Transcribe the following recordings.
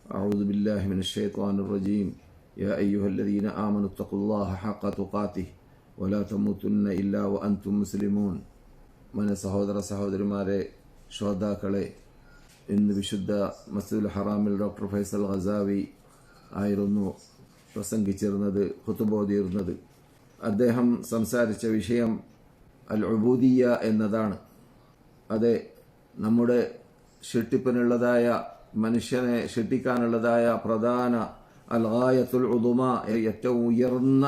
أعوذ بالله من الشيطان الرجيم يا أيها الذين آمنوا اتقوا الله حق تقاته ولا تموتن إلا وأنتم مسلمون. മന സഹോദരന്മാരെ, ശ്രോതാക്കളെ, ഇന്ന് വിശുദ്ധ മസ്ജിദുൽ ഹറാമിൽ ഡോക്ടർ ഫൈസൽ ഖസാവി ആയിരുന്നു പ്രസംഗിച്ചിരുന്നത്, ഖുതുബോദിയിരുന്നത്. അദ്ദേഹം സംസാരിച്ച വിഷയം അൽ ഉബൂദിയ്യ എന്നതാണ്. അതെ, നമ്മുടെ സൃഷ്ടിപ്പിനുള്ളതായ, മനുഷ്യനെ സൃഷ്ടിക്കാനുള്ളതായ പ്രധാന അൽ ഗായത്തുൽ ഉദുമ, ഏറ്റവും ഉയർന്ന,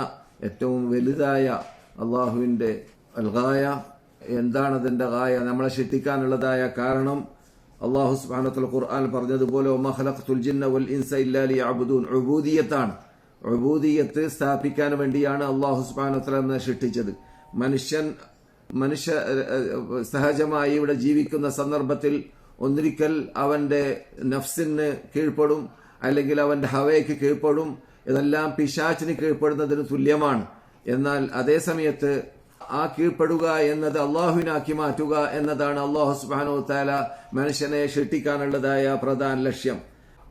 ഏറ്റവും വലുതായ അള്ളാഹുവിൻ്റെ അൽ ഗായ. എന്താണതിൻ്റെ ഗായ? നമ്മളെ സൃഷ്ടിക്കാനുള്ളതായ കാരണം അള്ളാഹു സുബ്ഹാനഹു വ തആല ഖുർആൻ പറഞ്ഞതുപോലെ വമാ ഖലഖ്തുൽ ജിന്ന വൽ ഇൻസ ഇല്ലാ ലിയഅ്ബുദൂൻ. ഉബൂദിയ്യത്താണ്. ഉബൂദിയ്യത്ത് സ്ഥാപിക്കാൻ വേണ്ടിയാണ് അള്ളാഹു സുബ്ഹാനഹു വ തആല നമ്മെ സൃഷ്ടിച്ചത്. മനുഷ്യ സഹജമായി ഇവിടെ ജീവിക്കുന്ന സന്ദർഭത്തിൽ ഒന്നിരിക്കൽ അവന്റെ നഫ്സിന് കീഴ്പ്പെടും, അല്ലെങ്കിൽ അവന്റെ ഹവയ്ക്ക് കീഴ്പ്പെടും. ഇതെല്ലാം പിശാചിന് കീഴ്പ്പെടുന്നതിന് തുല്യമാണ്. എന്നാൽ അതേ സമയത്ത് ആ കീഴ്പ്പെടുക എന്നത് അള്ളാഹുവിനാക്കി മാറ്റുക എന്നതാണ് അള്ളാഹു സുബ്ഹാനഹു വ തആല മനുഷ്യനെ സൃഷ്ടിക്കാനുള്ളതായ പ്രധാന ലക്ഷ്യം.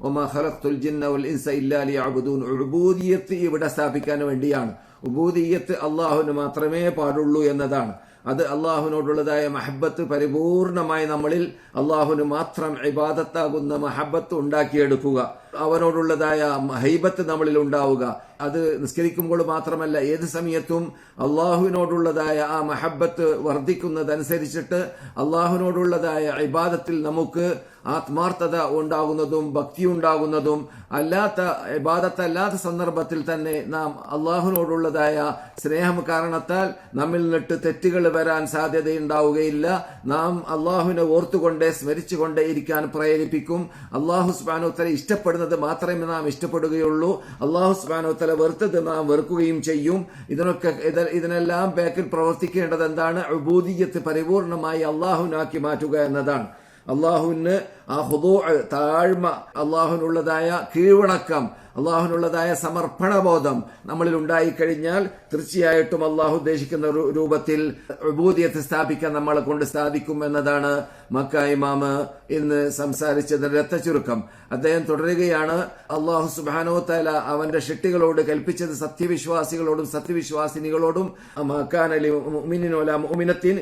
വമാ ഖലഖ്തുൽ ജിന്ന വൽ ഇൻസ ഇല്ലാ ലിയഅ്ബുദൂൻ. ഉബൂദിയ്യത്ത് ഇവിടെ സ്ഥാപിക്കാൻ വേണ്ടിയാണ്. ഉബൂദിയ്യത്ത് അള്ളാഹുവിന് മാത്രമേ പാടുള്ളൂ എന്നതാണ്. അത് അള്ളാഹുവിനോടുള്ളതായ മഹബത്ത് പരിപൂർണമായി നമ്മളിൽ അള്ളാഹുവിന് മാത്രം ഇബാദത്താകുന്ന മഹബത്ത് ഉണ്ടാക്കിയെടുക്കുക, അവനോടുള്ളതായ ഹൈബത്ത് നമ്മളിൽ ഉണ്ടാവുക. അത് നിസ്കരിക്കുമ്പോൾ മാത്രമല്ല, ഏത് സമയത്തും അള്ളാഹുവിനോടുള്ളതായ ആ മഹബത്ത് വർദ്ധിക്കുന്നതനുസരിച്ചിട്ട് അള്ളാഹുവിനോടുള്ളതായ ഇബാദത്തിൽ നമുക്ക് ആത്മാർത്ഥത ഉണ്ടാകുന്നതും ഭക്തി ഉണ്ടാകുന്നതും, അല്ലാത്ത ഇബാദത്തല്ലാത്ത സന്ദർഭത്തിൽ തന്നെ നാം അള്ളാഹുവിനോടുള്ളതായ സ്നേഹം കാരണത്താൽ നമ്മിൽ നിന്നിട്ട് തെറ്റുകൾ വരാൻ സാധ്യതയുണ്ടാവുകയില്ല. നാം അള്ളാഹുവിനെ ഓർത്തുകൊണ്ടേ സ്മരിച്ചുകൊണ്ടേ ഇരിക്കാൻ പ്രേരിപ്പിക്കും. അള്ളാഹു സുബ്ഹാനഹു വ തആല ഇഷ്ടപ്പെടുന്നത് മാത്രമേ നാം ഇഷ്ടപ്പെടുകയുള്ളൂ. അള്ളാഹു സുബ്ഹാനഹു വ തആല വെറുത്തത് നാം വെറുക്കുകയും ചെയ്യും. ഇതിനെല്ലാം ബാക്കിൽ പ്രവർത്തിക്കേണ്ടത് എന്താണ്? ഉബൂദിയ്യത്ത് പരിപൂർണമായി അള്ളാഹുവിനാക്കി മാറ്റുക എന്നതാണ്. അള്ളാഹുവിന് ആ ഖുദൂഅ്, താഴ്മ, അള്ളാഹുവിനുള്ളതായ കീഴ്വണക്കം, അള്ളാഹുവിനുള്ളതായ സമർപ്പണബോധം നമ്മളിൽ ഉണ്ടായിക്കഴിഞ്ഞാൽ തീർച്ചയായിട്ടും അള്ളാഹു ഉദ്ദേശിക്കുന്ന രൂപത്തിൽ ഉബൂദിയത്ത് സ്ഥാപിക്കാൻ നമ്മളെ കൊണ്ട് സാധിക്കും എന്നതാണ് മക്ക ഇമാമ് ഇന്ന് സംസാരിച്ചതിന്റെ രത്നച്ചുരുക്കം. അദ്ദേഹം തുടരുകയാണ്. അള്ളാഹു സുബ്ഹാനഹു വ തആല അവന്റെ സൃഷ്ടികളോട് കൽപ്പിച്ചത് സത്യവിശ്വാസികളോടും സത്യവിശ്വാസിനികളോടും മകാന ലിമുഅ്മിനിൻ വലാ മുഅ്മിനത്തിൻ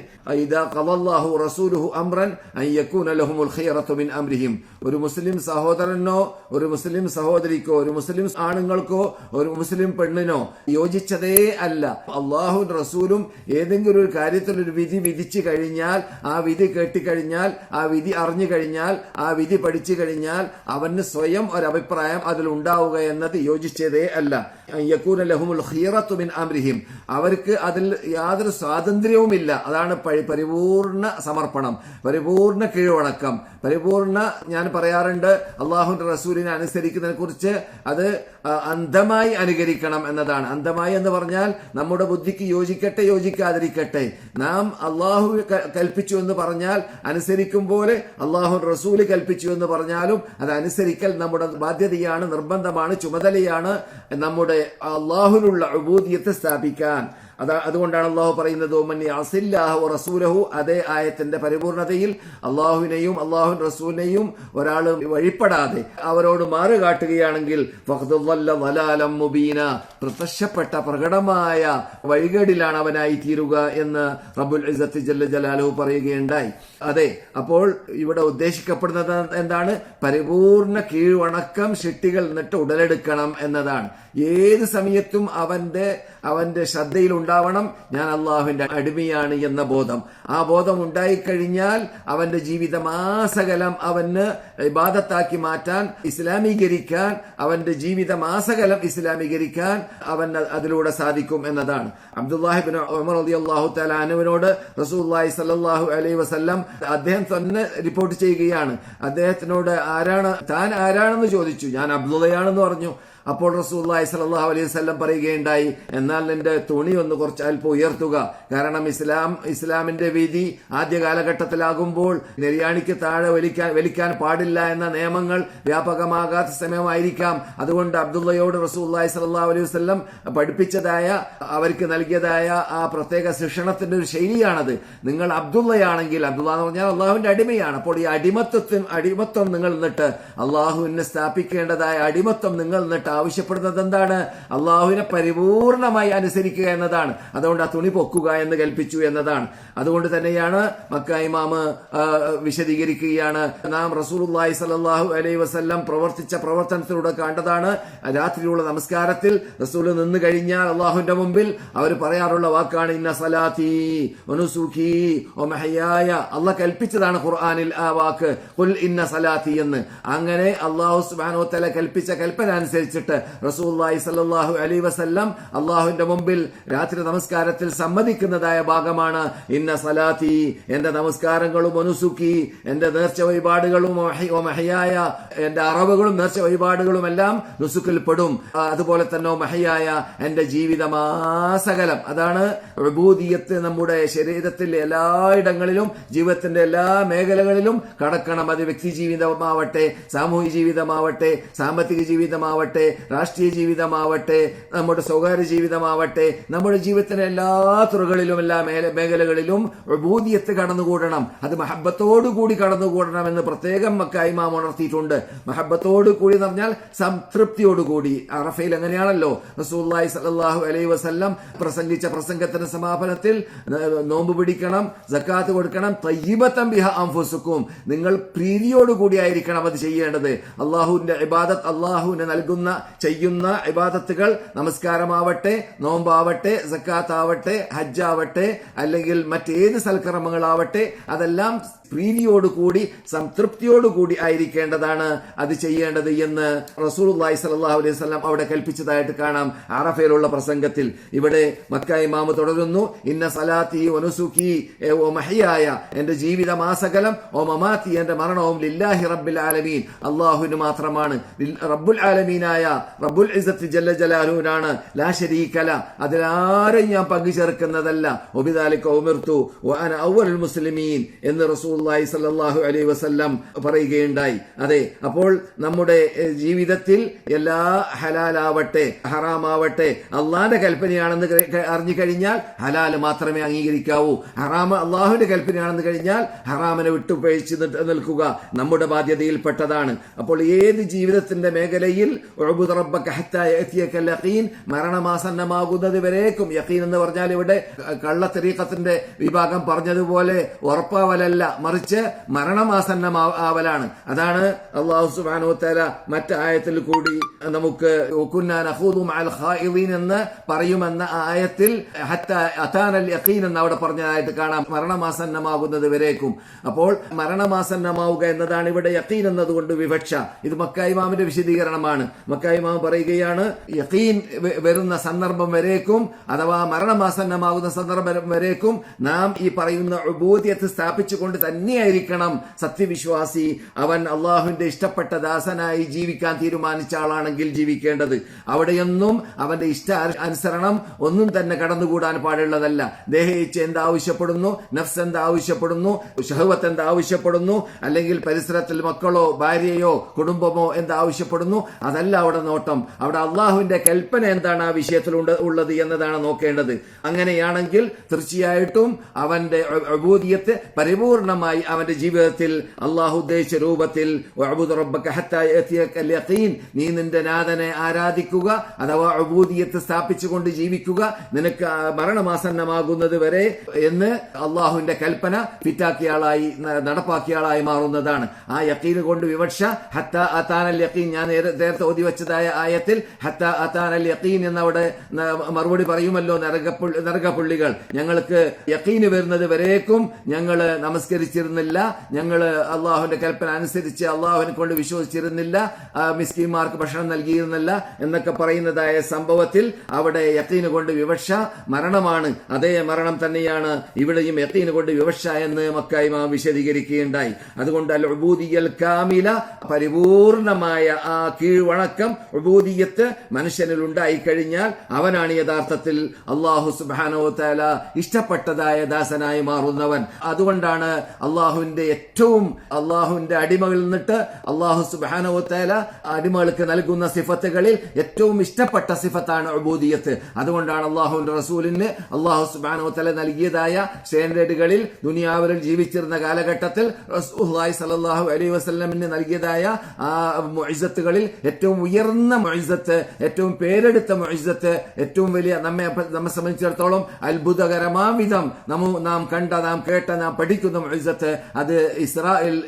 ഇദാ ഖദല്ലാഹു റസൂലുഹു അംറൻ അൻ യകൂന ലഹുമുൽ ഖിയറതു മിൻ അംരിഹിം. ഒരു മുസ്ലിം സഹോദരനോ ഒരു മുസ്ലിം സഹോദരിക്കോ ഒരു മുസ്ലിം ആണുങ്ങൾക്കോ ഒരു മുസ്ലിം പെണ്ണിനോ യോജിച്ചതേ അല്ല. അള്ളാഹുവും റസൂലും ഏതെങ്കിലും ഒരു കാര്യത്തിൽ ഒരു വിധി വിധിച്ചു കഴിഞ്ഞാൽ, ആ വിധി കേട്ടിക്കഴിഞ്ഞാൽ, ആ വിധി അറിഞ്ഞു കഴിഞ്ഞാൽ, ആ വിധി പഠിച്ചു കഴിഞ്ഞാൽ അവന് സ്വയം ഒരഭിപ്രായം അതിലുണ്ടാവുക എന്നത് യോജിച്ചതേ അല്ല. യകൂന ലഹുമുൽ ഖിയറതു മിൻ അംരിഹിം. അവർക്ക് അതിൽ യാതൊരു സ്വാതന്ത്ര്യവുമില്ല. അതാണ് പരിപൂർണ സമർപ്പണം, പരിപൂർണ കീഴ്വണക്കം, പരിപൂർണ. ഞാൻ പറയാറുണ്ട്, അള്ളാഹുവിന്റെ റസൂലിനെ അനുസരിക്കുന്നതിനെ കുറിച്ച് അത് അന്ധമായി അനുകരിക്കണം എന്നതാണ്. അന്ധമായി എന്ന് പറഞ്ഞാൽ നമ്മുടെ ബുദ്ധിക്ക് യോജിക്കട്ടെ യോജിക്കാതിരിക്കട്ടെ, നാം അള്ളാഹു കൽപ്പിച്ചു എന്ന് പറഞ്ഞാൽ അനുസരിക്കും പോലെ അള്ളാഹു റസൂല് കൽപ്പിച്ചു എന്ന് പറഞ്ഞാലും അത് അനുസരിക്കൽ നമ്മുടെ ബാധ്യതയാണ്, നിർബന്ധമാണ്, ചുമതലയാണ്. നമ്മുടെ അള്ളാഹുവിനുള്ള ഉബൂദിയത്ത് സ്ഥാപിക്കാൻ അതുകൊണ്ടാണ് അള്ളാഹു പറയുന്നത് മൻ യഅസില്ലാഹ വറസൂലഹു. അതേ ആയത്തിന്റെ പരിപൂർണതയിൽ അള്ളാഹുവിനെയും അള്ളാഹു റസൂലിനെയും ഒരാൾ വഴിപ്പെടാതെ അവരോട് മാറുകാട്ടുകയാണെങ്കിൽ ഫഖദ് ളല്ല ളലാലം മുബീന, പ്രത്യക്ഷപ്പെട്ട പ്രകടമായ വഴികേടിലാണ് അവനായി തീരുക എന്ന് റബ്ബുൽ ഇസ്സത്തി ജല്ല ജലാലുഹു പറയുകയുണ്ടായി. അതെ, അപ്പോൾ ഇവിടെ ഉദ്ദേശിക്കപ്പെടുന്നത് എന്താണ്? പരിപൂർണ കീഴ്വണക്കം സൃഷ്ടികൾ എന്നിട്ട് ഉടലെടുക്കണം എന്നതാണ്. ഏത് സമയത്തും അവന്റെ ശ്രദ്ധയിൽ ഉണ്ടാവണം, ഞാൻ അള്ളാഹുവിന്റെ അടിമയാണ് എന്ന ബോധം. ആ ബോധം ഉണ്ടായിക്കഴിഞ്ഞാൽ അവന്റെ ജീവിതമാസകലം അവന് ഇബാദത്താക്കി മാറ്റാൻ, ഇസ്ലാമീകരിക്കാൻ, അവന്റെ ജീവിതമാസകലം ഇസ്ലാമീകരിക്കാൻ അവന് അതിലൂടെ സാധിക്കും എന്നതാണ്. അബ്ദുല്ലാഹി ഇബ്നു ഉമർ റളിയല്ലാഹു തആല അൻഹുവിനോട് റസൂലുള്ളാഹി സ്വല്ലല്ലാഹു അലൈഹി വസല്ലം അദ്ദേഹം തന്നെ റിപ്പോർട്ട് ചെയ്യുകയാണ്. അദ്ദേഹത്തിനോട് താൻ ആരാണെന്ന് ചോദിച്ചു. ഞാൻ അബ്ദുള്ളയാണെന്ന് പറഞ്ഞു. അപ്പോൾ റസൂലുള്ളാഹി സ്വല്ലല്ലാഹു അലൈഹി വസല്ലം പറയുകയുണ്ടായി, എന്നാൽ നിന്റെ തുണി ഒന്ന് കുറച്ച് അല്പം ഉയർത്തുക. കാരണം ഇസ്ലാമിന്റെ വിധി ആദ്യ കാലഘട്ടത്തിലാകുമ്പോൾ നെരിയാണിക്ക് താഴെ വലിക്കാൻ പാടില്ല എന്ന നിയമങ്ങൾ വ്യാപകമാകാത്ത സമയമായിരിക്കാം. അതുകൊണ്ട് അബ്ദുള്ളയോട് റസൂലുള്ളാഹി സ്വല്ലല്ലാഹു അലൈഹി വസല്ലം പഠിപ്പിച്ചതായ, അവർക്ക് നൽകിയതായ ആ പ്രത്യേക ശിക്ഷണത്തിന്റെ ഒരു ശൈലിയാണത്. നിങ്ങൾ അബ്ദുള്ളയാണെങ്കിൽ, അബ്ദുള്ള എന്ന് പറഞ്ഞാൽ അള്ളാഹുവിന്റെ അടിമയാണ്. അപ്പോൾ ഈ അടിമത്വം നിങ്ങൾ നിന്നിട്ട് അള്ളാഹുവിനെ സ്ഥാപിക്കേണ്ടതായ അടിമത്വം നിങ്ങൾ നിന്നിട്ട് ആവശ്യപ്പെടുന്നത് എന്താണ്? അള്ളാഹുവിനെ പരിപൂർണമായി അനുസരിക്കുക എന്നതാണ്. അതുകൊണ്ട് ആ തുണി പൊക്കുക എന്ന് കൽപ്പിച്ചു എന്നതാണ്. അതുകൊണ്ട് തന്നെയാണ് മക്ക ഇമാമ് വിശദീകരിക്കുകയാണ്, നാം റസൂലുള്ളാഹി സ്വല്ലല്ലാഹു അലൈഹി വസല്ലം പ്രവർത്തിച്ച പ്രവർത്തനത്തിലൂടെ കണ്ടതാണ്. രാത്രിയിലുള്ള നമസ്കാരത്തിൽ റസൂൽ നിന്ന് കഴിഞ്ഞാൽ അള്ളാഹുവിന്റെ മുമ്പിൽ അവർ പറയാറുള്ള വാക്കാണ് ഇന്ന സലാത്തി വനുസുഖി വമഹയായ. അള്ളാഹ് കൽപ്പിച്ചതാണ് ഖുർആനിൽ ആ വാക്ക്, ഖുൽ ഇന്ന സലാത്തി എന്ന്. അങ്ങനെ അള്ളാഹു സുബ്ഹാനഹു വ തആല കൽപ്പിച്ച കൽപ്പന അനുസരിച്ചിട്ട് റസൂലുള്ളാഹി സ്വല്ലല്ലാഹു അലൈഹി വസല്ലം അള്ളാഹുവിന്റെ മുമ്പിൽ രാത്രി നമസ്കാരത്തിൽ സമ്മതിക്കുന്നതായ ഭാഗമാണ് ഇന്ന സലാത്തി, എന്റെ നമസ്കാരങ്ങളും വനുസുഖി, എന്റെ നേർച്ച വഴിപാടുകളും, വമഹയായ, എന്റെ അറവുകളും നേർച്ച വഴിപാടുകളും എല്ലാം നുസുക്കിൽ പെടും. അതുപോലെ തന്നെ മഹയായ, എന്റെ ജീവിതമാസകലം. അതാണ് ഉബൂദിയത്ത്. നമ്മുടെ ശരീരത്തിൽ എല്ലായിടങ്ങളിലും, ജീവിതത്തിന്റെ എല്ലാ മേഖലകളിലും കടക്കണം. അത് വ്യക്തി ജീവിതമാവട്ടെ, സാമൂഹിക ജീവിതമാവട്ടെ, സാമ്പത്തിക ജീവിതമാവട്ടെ, രാഷ്ട്രീയ ജീവിതമാവട്ടെ, നമ്മുടെ സ്വകാര്യ ജീവിതമാവട്ടെ, നമ്മുടെ ജീവിതത്തിന്റെ എല്ലാ തുറകളിലും, എല്ലാ മേഖലകളിലും ഉബൂദിയത്ത് കടന്നുകൂടണം. അത് മഹബ്ബത്തോടുകൂടി കടന്നുകൂടണം എന്ന് പ്രത്യേകം മക്ക ഇമാം ഉണർത്തിയിട്ടുണ്ട്. മഹബ്ബത്തോടു കൂടി എന്ന് പറഞ്ഞാൽ സംതൃപ്തിയോടുകൂടി. അറഫയിൽ അങ്ങനെയാണല്ലോ റസൂലുള്ളാഹി സ്വല്ലല്ലാഹു അലൈഹി വസല്ലം പ്രസംഗിച്ച പ്രസംഗത്തിന്റെ സമാപനത്തിൽ നോമ്പ് പിടിക്കണം, സക്കാത്ത് കൊടുക്കണം, തയ്യിബത്തൻ ബിഹ അൻഫുസുക്കും, നിങ്ങൾ പ്രീതിയോടുകൂടി ആയിരിക്കണം അത് ചെയ്യേണ്ടത്. അള്ളാഹുവിന്റെ ഇബാദത്ത്, അള്ളാഹുവിന് ചെയ്യുന്ന ഇബാദത്തുകൾ, നമസ്കാരമാവട്ടെ, നോമ്പാവട്ടെ, സക്കാത്താവട്ടെ, ഹജ്ജാവട്ടെ, അല്ലെങ്കിൽ മറ്റേത് സൽക്കർമ്മങ്ങളാവട്ടെ, അതെല്ലാം പ്രീതിയോടുകൂടി സംതൃപ്തിയോടുകൂടി ആയിരിക്കേണ്ടതാണ് അത് ചെയ്യേണ്ടത് എന്ന് റസൂലുള്ളാഹി സ്വല്ലല്ലാഹു അലൈഹി വസല്ലം അവിടെ കൽപ്പിച്ചതായിട്ട് കാണാം അറഫയിലുള്ള പ്രസംഗത്തിൽ. ഇവിടെ മക്ക ഇമാമ് തുടരുന്നു, ഇന്ന സലാത്തി വനുസുഖി വമഹയായ, എന്റെ ജീവിതമാസകലം, മമാത്തി, എന്റെ മരണവും, ലില്ലാഹി റബ്ബിൽ ആലമീൻ, അല്ലാഹുവിന് മാത്രമാണ്. റബ്ബുൽ ആലമീനായ റബ്ബുൽ ഇസ്സത്തി ജല്ല ജലാലുവിനാണ്. ലാ ശരീക ല, അതിലാരെയും ഞാൻ പങ്കുചേർക്കുന്നതല്ല. വബിദാലിക ഉമിർതു വഅന അവ്വലുൽ മുസ്ലിമീൻ എന്ന് റസൂലുള്ളാഹി സ്വല്ലല്ലാഹു അലൈഹി വസല്ലം പറയുകയുണ്ടായി. അതെ, അപ്പോൾ നമ്മുടെ ജീവിതത്തിൽ എല്ലാ ഹലാലാവട്ടെ ഹറാമാവട്ടെ അള്ളാന്റെ കൽപ്പനയാണെന്ന് അറിഞ്ഞു കഴിഞ്ഞാൽ ഹലാല് മാത്രമേ അംഗീകരിക്കാവൂ. ഹറാമ് അള്ളാഹുവിന്റെ കൽപ്പനയാണെന്ന് കഴിഞ്ഞാൽ ഹറാമിനെ വിട്ടുപഴിച്ച് നിൽക്കുക നമ്മുടെ ബാധ്യതയിൽപ്പെട്ടതാണ്. അപ്പോൾ ഏത് ജീവിതത്തിന്റെ മേഖലയിൽ ഉഅ്ബുദ് റബ്ബക ഹത്താ യഅതിയകൽ യഖീൻ, മരണമാസന്നമാകുന്നത് വരേക്കും. യഖീൻ എന്ന് പറഞ്ഞാൽ ഇവിടെ കള്ള തരീഖത്തിന്റെ വിഭാഗം പറഞ്ഞതുപോലെ ഉറപ്പാവലല്ല, മറിച്ച് മരണമാസന്നമാവലാണ്. അതാണ് അല്ലാഹു സുബ്ഹാനഹു വ തആല മറ്റായത്തിൽ കൂടി നമുക്ക് കുന്നാ നഖൂദു മഅൽ ഖായിദീൻ എന്ന് പറയുമെന്ന ആയത്തിൽ ഹത്താ അതാനൽ യഖീൻ എന്ന് അവിടെ പറഞ്ഞതായിട്ട് കാണാം, മരണമാസന്നമാകുന്നത് വരേക്കും. അപ്പോൾ മരണമാസന്നമാവുക എന്നതാണ് ഇവിടെ യഖീൻ എന്നതുകൊണ്ട് വിവക്ഷ. ഇത് മക്ക ഇമാമിന്റെ വിശദീകരണമാണ്. മക്ക ഇമാം പറയുകയാണ്, യഖീൻ വരുന്ന സന്ദർഭം വരേക്കും, അഥവാ മരണമാസന്നമാകുന്ന സന്ദർഭം വരേക്കും നാം ഈ പറയുന്ന ഉബൂദിയത്ത് സ്ഥാപിച്ചുകൊണ്ട് തന്നെയായിരിക്കണം സത്യവിശ്വാസി. അവൻ അള്ളാഹുവിന്റെ ഇഷ്ടപ്പെട്ട ദാസനായി ജീവിക്കാൻ തീരുമാനിച്ച ആളാണെങ്കിൽ ജീവിക്കേണ്ടത്. അവിടെയൊന്നും അവന്റെ ഇഷ്ട അനുസരണം ഒന്നും തന്നെ കടന്നുകൂടാൻ പാടുള്ളതല്ല. ദേഹയിച്ച് എന്താവശ്യപ്പെടുന്നു, നഫ്സ് എന്താവശ്യപ്പെടുന്നു, ഷഹ്വത്ത് എന്താവശ്യപ്പെടുന്നു, അല്ലെങ്കിൽ പരിസരത്തിൽ മക്കളോ ഭാര്യയോ കുടുംബമോ എന്താവശ്യപ്പെടുന്നു, അതല്ല അവിടെ നോട്ടം. അവിടെ അള്ളാഹുവിന്റെ കൽപ്പന എന്താണ് ആ വിഷയത്തിൽ ഉള്ളത് എന്നതാണ് നോക്കേണ്ടത്. അങ്ങനെയാണെങ്കിൽ തീർച്ചയായിട്ടും അവന്റെ ഉബൂദിയത്ത് പരിപൂർണമായി അവന്റെ ജീവിതത്തിൽ അള്ളാഹു ഉദ്ദേശിച്ച രൂപത്തിൽ വഅബ്ദുർ റബ്ബക ഹത്താ യഅതിയകൽ യഖീൻ, നീ നിന്റെ നാഥനെ ആരാധിക്കുക, അഥവാ ഉബൂദിയത്ത് സ്ഥാപിച്ചുകൊണ്ട് ജീവിക്കുക, നിനക്ക് മരണമാസന്നമാകുന്നത് വരെ എന്ന് അള്ളാഹുവിന്റെ കൽപ്പന ഫിറ്റാക്കിയാളായി നടപ്പാക്കിയാളായി മാറുന്നതാണ്. ആ യഖീൻ കൊണ്ട് വിവക്ഷ ഹത്താ അതാനൽ യഖീൻ, ഞാൻ നേരത്തെ ഓതി വെച്ചതായ ആയത്തിൽ ഹത്താ അതാനൽ യഖീൻ എന്നവിടെ മറുപടി പറയുമല്ലോ നരകപ്പുള്ളികൾ, ഞങ്ങൾക്ക് യഖീന് വരുന്നത് വരേക്കും ഞങ്ങൾ നമസ്കരിച്ച് അനുസരിച്ചിരുന്നില്ല, ഞങ്ങൾ അള്ളാഹുവിന്റെ കൽപ്പന അനുസരിച്ച് അള്ളാഹുവിനെ കൊണ്ട് വിശ്വസിച്ചിരുന്നില്ല, മിസ്കീന്മാർക്ക് ഭക്ഷണം നൽകിയിരുന്നില്ല എന്നൊക്കെ പറയുന്നതായ സംഭവത്തിൽ അവിടെ യഖീന് കൊണ്ട് വിവക്ഷ മരണമാണ്. അതേ മരണം തന്നെയാണ് ഇവിടെയും യഖീന് കൊണ്ട് വിവക്ഷ എന്ന് മക്ക ഇമാം വിശദീകരിക്കുകയുണ്ടായി. അതുകൊണ്ട് അൽ ഉബൂദിയ്യൽ കാമില, പരിപൂർണമായ ആ കീഴ്വണക്കം ഉബൂദിയ്യത്ത് മനുഷ്യനിൽ ഉണ്ടായി കഴിഞ്ഞാൽ അവനാണ് യഥാർത്ഥത്തിൽ അള്ളാഹു സുബ്ഹാനഹു വ തആല ഇഷ്ടപ്പെട്ടതായ ദാസനായി മാറുന്നവൻ. അതുകൊണ്ടാണ് അള്ളാഹുവിന്റെ അടിമകളിൽ നിന്നിട്ട് അള്ളാഹു സുബ്ഹാനഹു വ തആല അടിമകൾക്ക് നൽകുന്ന സിഫത്തുകളിൽ ഏറ്റവും ഇഷ്ടപ്പെട്ട സിഫത്താണ് ഉബൂദിയ്യത്ത്. അതുകൊണ്ടാണ് അള്ളാഹുവിന്റെ റസൂലിന് അള്ളാഹു സുബ്ഹാനഹു വ തആല നൽകിയതായ സ്റ്റാൻഡേർഡുകളിൽ ദുനിയാവിൽ ജീവിച്ചിരുന്ന കാലഘട്ടത്തിൽ റസൂലുള്ളാഹി സ്വല്ലല്ലാഹു അലൈഹി വസല്ലമിന് നൽകിയതായ ആ മുഇസ്സത്തുകളിൽ ഏറ്റവും ഉയർന്ന മുഇസ്സത്ത്, ഏറ്റവും പേരെടുത്ത മുഇസ്സത്ത്, ഏറ്റവും വലിയ നമ്മെ സംബന്ധിച്ചിടത്തോളം അത്ഭുതകരമാവിധം നാം കണ്ട, നാം കേട്ട, നാം പഠിക്കുന്ന മുഇസ്സത്ത് അത്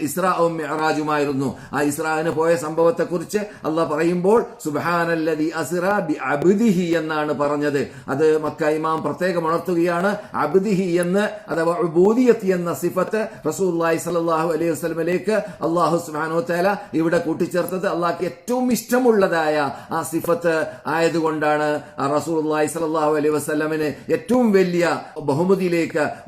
ഇസ്രാഉം മിഅ്റാജുമായിരുന്നു. ആ ഇസ്രാഇന് പോയ സംഭവത്തെ കുറിച്ച് അള്ളാഹ് പറയുമ്പോൾ സുബ്ഹാനല്ലദി അസ്റാ ബിഅബ്ദിഹി എന്നാണ് പറഞ്ഞത്. അത് മക്ക ഇമാം പ്രത്യേകം ഉണർത്തുകയാണ്. അബ്ദിഹി എന്ന് അഥവാ ഉബൂദിയത്ത് എന്ന സിഫത്ത് റസൂലുള്ളാഹി സ്വല്ലല്ലാഹു അലൈഹി വസല്ലമയിലേക്ക് അള്ളാഹു സുബ്ഹാനഹു വ തആല ഇവിടെ കൂട്ടിച്ചേർത്തത് അള്ളാഹ്ക്ക് ഏറ്റവും ഇഷ്ടമുള്ളതായ ആ സിഫത്ത് ആയതുകൊണ്ടാണ്. റസൂലുള്ളാഹി സ്വല്ലല്ലാഹു അലൈഹി വസല്ലമിന് ഏറ്റവും വലിയ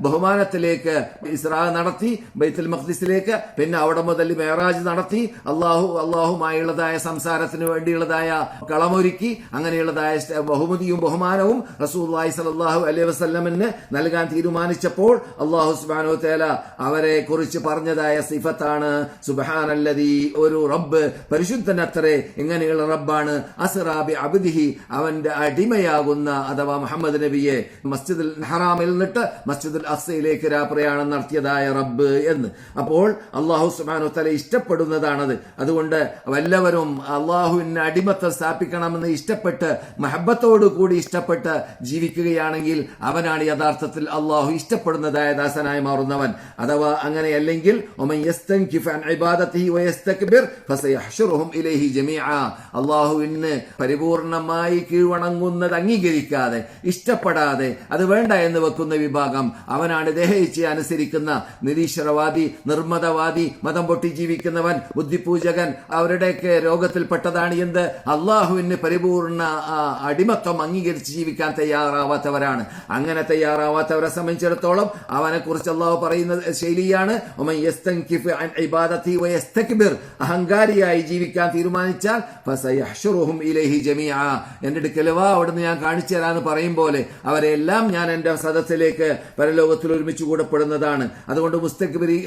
ബഹുമാനത്തിലേക്ക് ഇസ്രാ നടത്തി, ബൈത്തുൽ മഖ്ദിസിലേക്ക്, പിന്നെ അവിടെ മുതൽ മെഹറാജ് നടത്തി, അള്ളാഹുമായുള്ളതായ സംസാരത്തിന് വേണ്ടിയുള്ളതായ കളമൊരുക്കി, അങ്ങനെയുള്ളതായ ബഹുമതിയും ബഹുമാനവും റസൂലുള്ളാഹി സ്വല്ലല്ലാഹു അലൈഹി വസല്ലമിന് നൽകാൻ തീരുമാനിച്ചപ്പോൾ അള്ളാഹു സുബ്ഹാനഹു വ തആല അവരെ കുറിച്ച് പറഞ്ഞതായ സിഫത്താണ് സുബ്ഹാനല്ലദീ, ഒരു റബ്ബ് പരിശുദ്ധനത്രേ, എങ്ങനെയുള്ള റബ്ബാണ്, അസ്റാ ബിഅബ്ദിഹി, അവന്റെ അടിമയാകുന്ന അഥവാ മുഹമ്മദ് നബിയെ മസ്ജിദുൽ ഹറാമിൽ നിന്നിട്ട് മസ്ജിദുൽ അഖ്സയിലേക്ക് പ്രയാണം നടത്തിയതായ റബ്ബ് എന്ന്. അപ്പോൾ അള്ളാഹു സുബ്ഹാനഹു വ തആല ഇഷ്ടപ്പെടുന്നതാണത്. അതുകൊണ്ട് വല്ലവരും അള്ളാഹുവിന് അടിമത്തം സ്ഥാപിക്കണമെന്ന് ഇഷ്ടപ്പെട്ട് മഹബത്തോടു കൂടി ഇഷ്ടപ്പെട്ട് ജീവിക്കുകയാണെങ്കിൽ അവനാണ് യഥാർത്ഥത്തിൽ അള്ളാഹു ഇഷ്ടപ്പെടുന്നതായ ദാസനായി മാറുന്നവൻ. അഥവാ അങ്ങനെയല്ലെങ്കിൽ അള്ളാഹുവിന് പരിപൂർണമായി കീഴ്വണങ്ങുന്നത് അംഗീകരിക്കാതെ ഇഷ്ടപ്പെടാതെ അത് വേണ്ട എന്ന് വെക്കുന്ന വിഭാഗം അവനാണ് ദേഹേച്ഛയെ അനുസരിക്കുന്ന നിരീശ്വരവാദി, നിർമ്മതവാദി, മതം പൊട്ടി ജീവിക്കുന്നവൻ, ബുദ്ധിപൂജകൻ. അവരുടെയൊക്കെ രോഗത്തിൽപ്പെട്ടതാണ് എന്ത്? അള്ളാഹുവിന് പരിപൂർണ അടിമത്വം അംഗീകരിച്ച് ജീവിക്കാൻ തയ്യാറാവാത്തവരാണ്. അങ്ങനെ തയ്യാറാവാത്തവരെ സംബന്ധിച്ചിടത്തോളം അവനെ കുറിച്ച് അള്ളാഹു പറയുന്ന ശൈലിയാണ് അഹങ്കാരിയായി ജീവിക്കാൻ തീരുമാനിച്ചാൽ എന്റെ അടുക്കൽ വാ, അവിടുന്ന് ഞാൻ കാണിച്ചു തരാന്ന് പറയും പോലെ അവരെല്ലാം ഞാൻ എന്റെ സദസ്സിലേക്ക് പരലോകത്തിൽ ഒരുമിച്ച് കൂടപ്പെടുന്നതാണ്. അതുകൊണ്ട്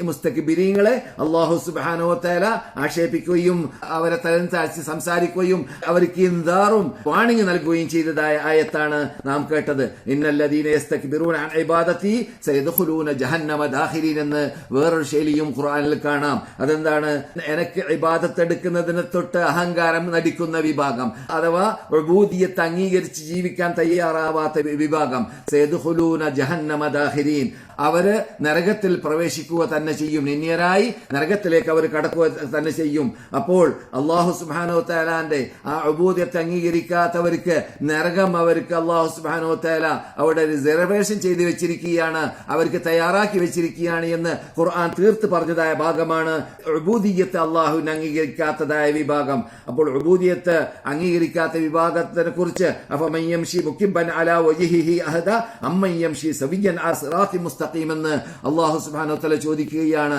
മുസ്തക്ബിരീങ്ങളെ അല്ലാഹു സുബ്ഹാനഹു വ തആല ആക്ഷേപിക്കുകയും അവരെ തരം താഴ്ത്തി സംസാരിക്കുകയും അവർക്ക് ഇൻദാറും വാണിംഗ് നൽകുകയും ചെയ്തതായ ആയത്താണ് നാം കേട്ടത്. ഇന്നല്ലദീന യസ്തക്ബിറൂന അൻ ഇബാദതി സയദ്ഖുലൂന ജഹന്നമ ദാഖിലീൻ എന്ന് വേറൊരു ശൈലിയും ഖുർആനിൽ കാണാം. അതെന്താണ്? എനിക്ക് ഇബാദത്ത് എടുക്കുന്നതിനെ തൊട്ട് അഹങ്കാരം നടിക്കുന്ന വിഭാഗം, അഥവാ ഉബൂദിയത്ത് അംഗീകരിച്ച് ജീവിക്കാൻ തയ്യാറാവാത്ത വിഭാഗം, സയദ്ഖുലൂന ജഹന്നമ ദാഖിലീൻ, അവര് നരകത്തിൽ പ്രവേശിക്കുക തന്നെ ചെയ്യും. നിന്യരായി നരകത്തിലേക്ക് അവർ കടക്കുക തന്നെ ചെയ്യും. അപ്പോൾ അല്ലാഹു സുബ്ഹാനഹു വ തആലാന്റെ ആ ഉബൂദിയത്ത് അംഗീകരിക്കാത്തവർക്ക് നരകം അവർക്ക് അല്ലാഹു സുബ്ഹാനഹു വ തആല അവിടെ റിസർവേഷൻ ചെയ്തു വെച്ചിരിക്കുകയാണ്, അവർക്ക് തയ്യാറാക്കി വെച്ചിരിക്കുകയാണ് എന്ന് ഖുർആൻ തീർത്ത് പറഞ്ഞതായ ഭാഗമാണ് ഉബൂദിയത്ത് അല്ലാഹുവിനെ അംഗീകരിക്കാത്തതായ വിഭാഗം. അപ്പോൾ ഉബൂദിയത്ത് അംഗീകരിക്കാത്ത വിഭാഗത്തിനെ കുറിച്ച് അഫമൻ യംശി മുകിബ്ബൻ അലാ വജ്ഹിഹി അഹദ അമ്മൻ യംശി സവിയ്യൻ അലാ സിറാത്തി മുസ്തഖീം എന്ന് അല്ലാഹു സുബ്ഹാനഹു വ തആല ചോദിക്കുകയാണ്.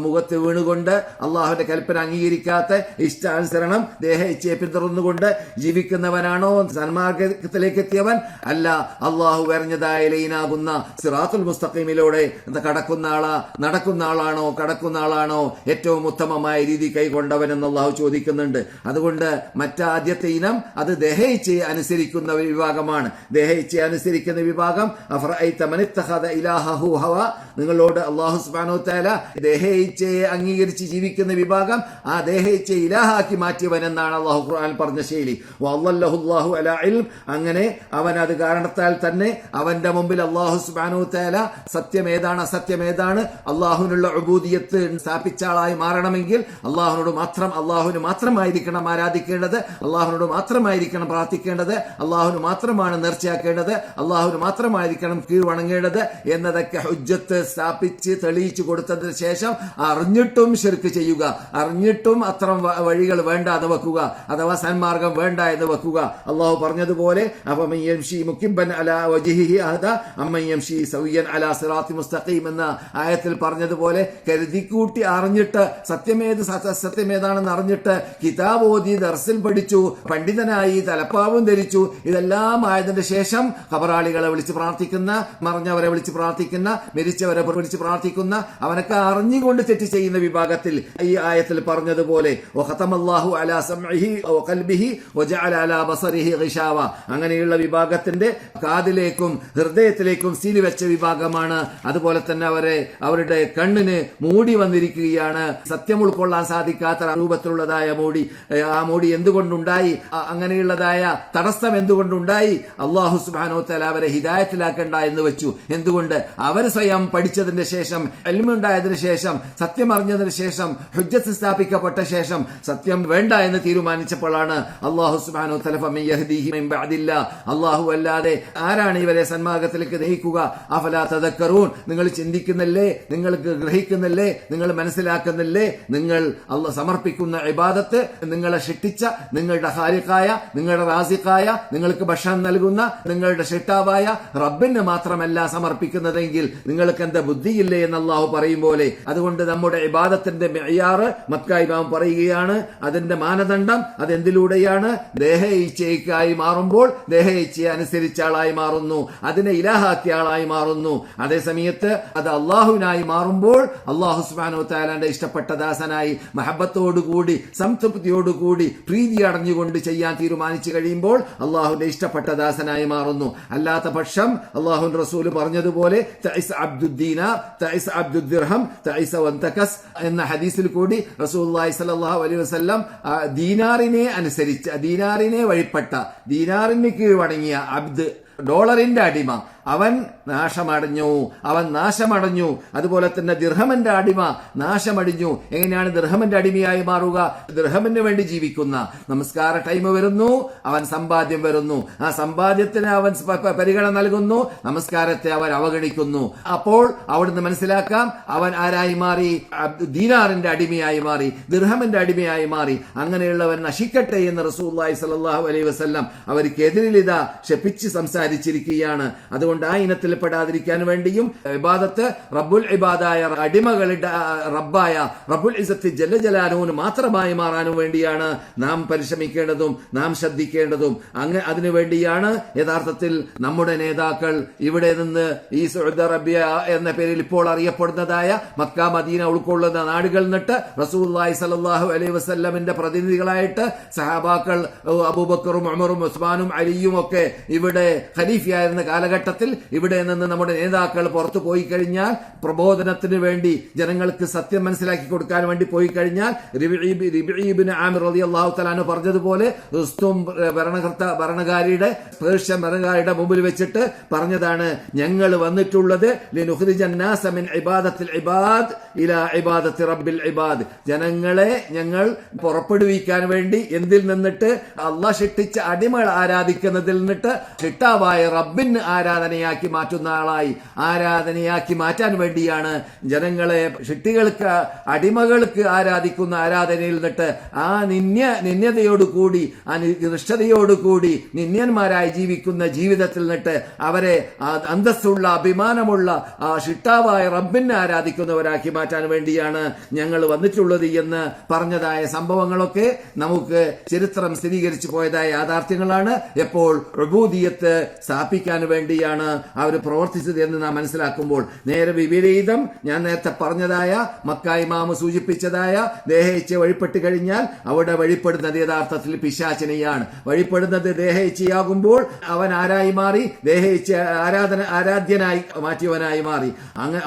മുഖത്ത് വീണുകൊണ്ട് അല്ലാഹുവിന്റെ കൽപ്പന അംഗീകരിക്കാത്ത ഇഷ്ടാനുസരണം ദേഹേച്ഛയെ പിന്തുടർന്നുകൊണ്ട് ജീവിക്കുന്നവനാണോ സന്മാർഗത്തിലേക്ക് എത്തിയവൻ? അല്ല, അല്ലാഹു പറഞ്ഞതായ ലൈനാകുന്ന സിറാത്തുൽ മുസ്തഖീമിലൂടെ നടക്കുന്ന ആളാണോ ഏറ്റവും ഉത്തമമായ രീതി കൈകൊണ്ടവൻ എന്ന് അല്ലാഹു ചോദിക്കുന്നുണ്ട്. അതുകൊണ്ട് മറ്റാദ്യത്തെ ഇനം അത് ദേഹേച്ഛയെ അനുസരിക്കുന്ന വിഭാഗമാണ്. ദേഹേച്ഛയെ അനുസരിക്കുന്ന വിഭാഗം അഫറഅയ്ത മൻ ഇത്തഖദ ഇലാഹഹു ഹവ, നിങ്ങളോട് അല്ലാഹു സുബ്ഹാനഹു വ തആല ദേഹേച്ഛയെ അംഗീകരിച്ച് ജീവിക്കുന്ന വിഭാഗം ആ ദേഹേച്ഛയെ ഇലാഹാക്കി മാറ്റിയവൻ എന്നാണ് അല്ലാഹു ഖുർആൻ പറഞ്ഞ ശൈലി. വഅല്ലഹു അല്ലാഹു അലാ ഇൽം, അങ്ങനെ അവൻ അത് കാരണത്താൽ തന്നെ അവന്റെ മുമ്പിൽ അല്ലാഹു സുബ്ഹാനഹു വ തആല സത്യമേതാണ് അസത്യമേതാണ്, അല്ലാഹുവിനുള്ള ഉബൂദിയത്ത് സ്ഥാപിച്ച ആളായി മാറണമെങ്കിൽ അല്ലാഹുവിന് മാത്രമായിരിക്കണം ആരാധിക്കേണ്ടത്, അല്ലാഹുവിനോട് മാത്രമായിരിക്കണം പ്രാർത്ഥിക്കേണ്ടത്, അല്ലാഹുവിന് മാത്രമാണ് നേർച്ചയാക്കേണ്ടത്, അല്ലാഹുവിന് മാത്രമായിരിക്കണം കീഴ്വണങ്ങേണ്ടത് എന്നതൊക്കെ അവരൊക്കെ ഹുജ്ജത്ത് സ്ഥാപിച്ച് തെളിയിച്ചു കൊടുത്തതിന് ശേഷം അറിഞ്ഞിട്ടും ശിർക്ക് ചെയ്യുക, അറിഞ്ഞിട്ടും അത്തരം വഴികൾ വേണ്ട എന്ന് വെക്കുക, അഥവാ സന്മാർഗം വേണ്ട എന്ന് വെക്കുക. അള്ളാഹു പറഞ്ഞതുപോലെ അഫമൻ യംശി മുകിബ്ബൻ അലാ വജ്ഹിഹി അഹദ അമ്മൻ യംശി സവിയ്യൻ അലാ സിറാത്തി മുസ്തഖീം എന്ന ആയത്തിൽ പറഞ്ഞതുപോലെ കരുതിക്കൂട്ടി അറിഞ്ഞിട്ട് സത്യമേതാണെന്ന് അറിഞ്ഞിട്ട് കിതാബ് ഓതി ദർസിൽ പഠിച്ചു, പണ്ഡിതനായി, തലപ്പാവും ധരിച്ചു, ഇതെല്ലാം ആയതിന്റെ ശേഷം ഖബറാളികളെ വിളിച്ച് പ്രാർത്ഥിക്കുന്ന, മറഞ്ഞവരെ വിളിച്ച് പ്രാർത്ഥിക്കുന്ന, മരിച്ചവരെ വിളിച്ച് പ്രാർത്ഥിക്കുന്ന, അവനൊക്കെ അറിഞ്ഞുകൊണ്ട് തെറ്റ് ചെയ്യുന്ന വിഭാഗത്തിൽ ഈ ആയത്തിൽ പറഞ്ഞതുപോലെ വഖതമല്ലാഹു അലാ സമഇഹി വഖൽബിഹി വജഅല അലാ ബസരിഹി ഗിശാവ, അങ്ങനെയുള്ള വിഭാഗത്തിന്റെ കാതിലേക്കും ഹൃദയത്തിലേക്കും സീൽ വെച്ച വിഭാഗമാണ്. അതുപോലെ തന്നെ അവരുടെ കണ്ണിന് മൂടി വന്നിരിക്കുകയാണ്, സത്യം ഉൾക്കൊള്ളാൻ സാധിക്കാത്ത രൂപത്തിലുള്ളതായ മൂടി. ആ മൂടി എന്തുകൊണ്ടുണ്ടായി, അങ്ങനെയുള്ളതായ തടസ്സം എന്തുകൊണ്ടുണ്ടായി? അല്ലാഹു സുബ്ഹാനഹു വ തആല അവരെ ഹിദായത്തിലാക്കണ്ട എന്ന് വെച്ചു. എന്തുകൊണ്ട്? അവർ സ്വയം പഠിച്ചതിന് ശേഷം, ഇൽമുണ്ടായതിനു ശേഷം, സത്യം അറിഞ്ഞതിന് ശേഷം, ഹുജ്ജത്ത് സ്ഥാപിക്കപ്പെട്ട ശേഷം സത്യം വേണ്ട എന്ന് തീരുമാനിച്ചപ്പോഴാണ് അല്ലാഹു സുബ്ഹാനഹു വ തആല ഫമൻ യഹ്ദിഹി മിൻ ബഅദില്ലാ, അല്ലാഹു അല്ലാതെ ആരാണ് ഇവരെ സന്മാർഗത്തിലേക്ക് നയിക്കുക? അഫലാ തദക്കറൂൻ, നിങ്ങൾ ചിന്തിക്കുന്നില്ലേ, നിങ്ങൾക്ക് ഗ്രഹിക്കുന്നില്ലേ, നിങ്ങൾ മനസ്സിലാക്കുന്നില്ലേ? നിങ്ങൾ അല്ലാഹു സമർപ്പിക്കുന്ന ഇബാദത്ത് നിങ്ങളെ സൃഷ്ടിച്ച നിങ്ങളുടെ ഖാലിഖായ, നിങ്ങളുടെ റാസിഖായ, നിങ്ങൾക്ക് ഭക്ഷണം നൽകുന്ന നിങ്ങളുടെ സൃഷ്ടാവായ റബ്ബിന് മാത്രമല്ല സമർപ്പിക്കുന്നതെങ്കിൽ നിങ്ങൾക്ക് എന്താ ബുദ്ധിയില്ലേ എന്ന് അല്ലാഹു പറയും പോലെ. അതുകൊണ്ട് നമ്മുടെ ഇബാദത്തിന്റെ മെയ്യാറ് മക്ക ഇമാം പറയുകയാണ്, അതിന്റെ മാനദണ്ഡം അതെന്തിലൂടെയാണ്? ദേഹ ഇച്ഛയ്ക്കായി മാറുമ്പോൾ ദേഹ ഇച്ഛയെ അനുസരിച്ച ആളായി മാറുന്നു, അതിനെ ഇലാഹാക്കിയ ആളായി മാറുന്നു. അതേസമയത്ത് അത് അള്ളാഹുവിനായി മാറുമ്പോൾ അള്ളാഹു സുബ്ഹാനഹു വ തആലയുടെ ഇഷ്ടപ്പെട്ട ദാസനായി മഹബത്തോടുകൂടി സംതൃപ്തിയോടുകൂടി പ്രീതി അടഞ്ഞുകൊണ്ട് ചെയ്യാൻ തീരുമാനിച്ചു കഴിയുമ്പോൾ അള്ളാഹുവിന്റെ ഇഷ്ടപ്പെട്ട ദാസനായി മാറുന്നു. അല്ലാത്ത പക്ഷം അള്ളാഹു റസൂൽ പറഞ്ഞതുപോലെ തഇസ അബ്ദുദ്ദീനാർ, തഇസ അബ്ദുദ്ദിർഹം, തഇസ വന്തകസ് എന്ന ഹദീസിൽ കൂടി റസൂലുള്ളാഹി സ്വല്ലല്ലാഹു അലൈഹി വസല്ലം ദീനാറിനെ അനുസരിച്ച്, ദീനാറിനെ വഴിപ്പെട്ട, ദീനാറിന് കീഴ്വണങ്ങിയ അബ്ദ്, ഡോളറിന്റെ അടിമ, അവൻ നാശമടഞ്ഞു. അതുപോലെ തന്നെ ദിർഹമിന്റെ അടിമ നാശമടിഞ്ഞു. എങ്ങനെയാണ് ദിർഹമിന്റെ അടിമയായി മാറുക? ദിർഹമിന് വേണ്ടി ജീവിക്കുന്ന, നമസ്കാര ടൈം വരുന്നു, അവൻ സമ്പാദ്യം വരുന്നു, ആ സമ്പാദ്യത്തിന് അവൻ പരിഗണന നൽകുന്നു, നമസ്കാരത്തെ അവൻ അവഗണിക്കുന്നു. അപ്പോൾ അവിടുന്ന് മനസ്സിലാക്കാം അവൻ ആരായി മാറി? ദീനാറിന്റെ അടിമയായി മാറി, ദിർഹമിന്റെ അടിമയായി മാറി. അങ്ങനെയുള്ളവൻ നശിക്കട്ടെ എന്ന് റസൂലുള്ളാഹി സ്വല്ലല്ലാഹു അലൈഹി വസല്ലം അവർക്കെതിരിൽ ഇതാ ശപിച്ച് സംസാരിച്ചിരിക്കുകയാണ്. അതുകൊണ്ട് ആ ഇനത്തിൽ പെടാതിരിക്കാൻ വേണ്ടിയും ഇബാദത്ത് റബ്ബുൽ ഇബാദായ അടിമകളുടെ റബ്ബായ റബ്ബുൽ ഇസ്സത്തി ജല്ല ജലാലുവിന് മാത്രമായി മാറാനും വേണ്ടിയാണ് നാം പരിശ്രമിക്കേണ്ടതും നാം ശ്രദ്ധിക്കേണ്ടതും. അതിനുവേണ്ടിയാണ് യഥാർത്ഥത്തിൽ നമ്മുടെ നേതാക്കൾ ഇവിടെ നിന്ന് ഈ സൗദി അറേബ്യ എന്ന പേരിൽ ഇപ്പോൾ അറിയപ്പെടുന്നതായ മക്ക മദീന ഉൾക്കൊള്ളുന്ന നാടുകളിൽ നിന്നിട്ട് റസൂലുള്ളാഹി സ്വല്ലല്ലാഹു അലൈഹി വസല്ലമിന്റെ പ്രതിനിധികളായിട്ട് സഹാബാക്കൾ അബൂബക്കറും ഉമറും ഉസ്മാനും അലിയും ഒക്കെ ഇവിടെ ഖലീഫയായിരുന്ന കാലഘട്ടത്തിൽ ഇവിടെ നിന്ന് നമ്മുടെ നേതാക്കൾ പുറത്തു പോയി കഴിഞ്ഞാൽ, പ്രബോധനത്തിന് വേണ്ടി ജനങ്ങൾക്ക് സത്യം മനസ്സിലാക്കി കൊടുക്കാൻ വേണ്ടി പോയി കഴിഞ്ഞാൽ, റിബഈ ഇബ്നു ആമിർ റളിയല്ലാഹു തആല അൻഹു പറഞ്ഞതുപോലെ റുസ്തും ഭരണകാരിയുടെ പേർഷ്യൻ ഭരണകാരിയുടെ മുമ്പിൽ വെച്ചിട്ട് പറഞ്ഞതാണ്, ഞങ്ങൾ വന്നിട്ടുള്ളത് ലിനുഖ്രിജൻ നാസ മിൻ ഇബാദത്തിൽ ഇബാദ് ഇലാ ഇബാദത്തി റബ്ബിൽ ഇബാദ്, ജനങ്ങളെ ഞങ്ങൾ പുറപ്പെടുവിക്കാൻ വേണ്ടി എന്തിൽ നിന്നിട്ട്? അല്ലാഹ് സൃഷ്ടിച്ച അടിമകൾ ആരാധിക്കുന്നതിൽ നിന്നിട്ട് സൃഷ്ടാവായ റബ്ബിന് ആരാധനയാക്കി മാറ്റുന്ന ആളായി, ആരാധനയാക്കി മാറ്റാൻ വേണ്ടിയാണ് ജനങ്ങളെ സൃഷ്ടികൾക്ക്, അടിമകൾക്ക് ആരാധിക്കുന്ന ആരാധനയിൽ നിന്നിട്ട് ആ നിന്യതയോടുകൂടി, ആ നിഷ്ഠതയോടുകൂടി നിന്യന്മാരായി ജീവിക്കുന്ന ജീവിതത്തിൽ നിന്നിട്ട് അവരെ അന്തസ്സുള്ള, അഭിമാനമുള്ള സൃഷ്ടാവായ റബ്ബിനെ ആരാധിക്കുന്നവരാക്കി മാറ്റാൻ വേണ്ടിയാണ് ഞങ്ങൾ വന്നിട്ടുള്ളത് എന്ന് പറഞ്ഞതായ സംഭവങ്ങളൊക്കെ നമുക്ക് ചരിത്രം സ്ഥിരീകരിച്ചു പോയതായ യാഥാർത്ഥ്യങ്ങളാണ്. എപ്പോൾ ഉബൂദിയത്ത് സ്ഥാപിക്കാൻ വേണ്ടിയാണ് അവർ പ്രവർത്തിച്ചത് എന്ന് നാം മനസ്സിലാക്കുമ്പോൾ നേരെ വിപരീതം ഞാൻ നേരത്തെ പറഞ്ഞതായ മക്ക ഇമാം സൂചിപ്പിച്ചതായ ദേഹേച്ഛ വഴിപ്പെട്ട് കഴിഞ്ഞാൽ അവിടെ വഴിപ്പെടുന്നത് യഥാർത്ഥത്തിൽ പിശാചിനെയാണ്. വഴിപ്പെടുന്നത് ദേഹേച്ഛയാകുമ്പോൾ അവൻ ആരായി മാറി? ദേഹേച്ഛ ആരാധ്യനായി മാറ്റിയവനായി മാറി.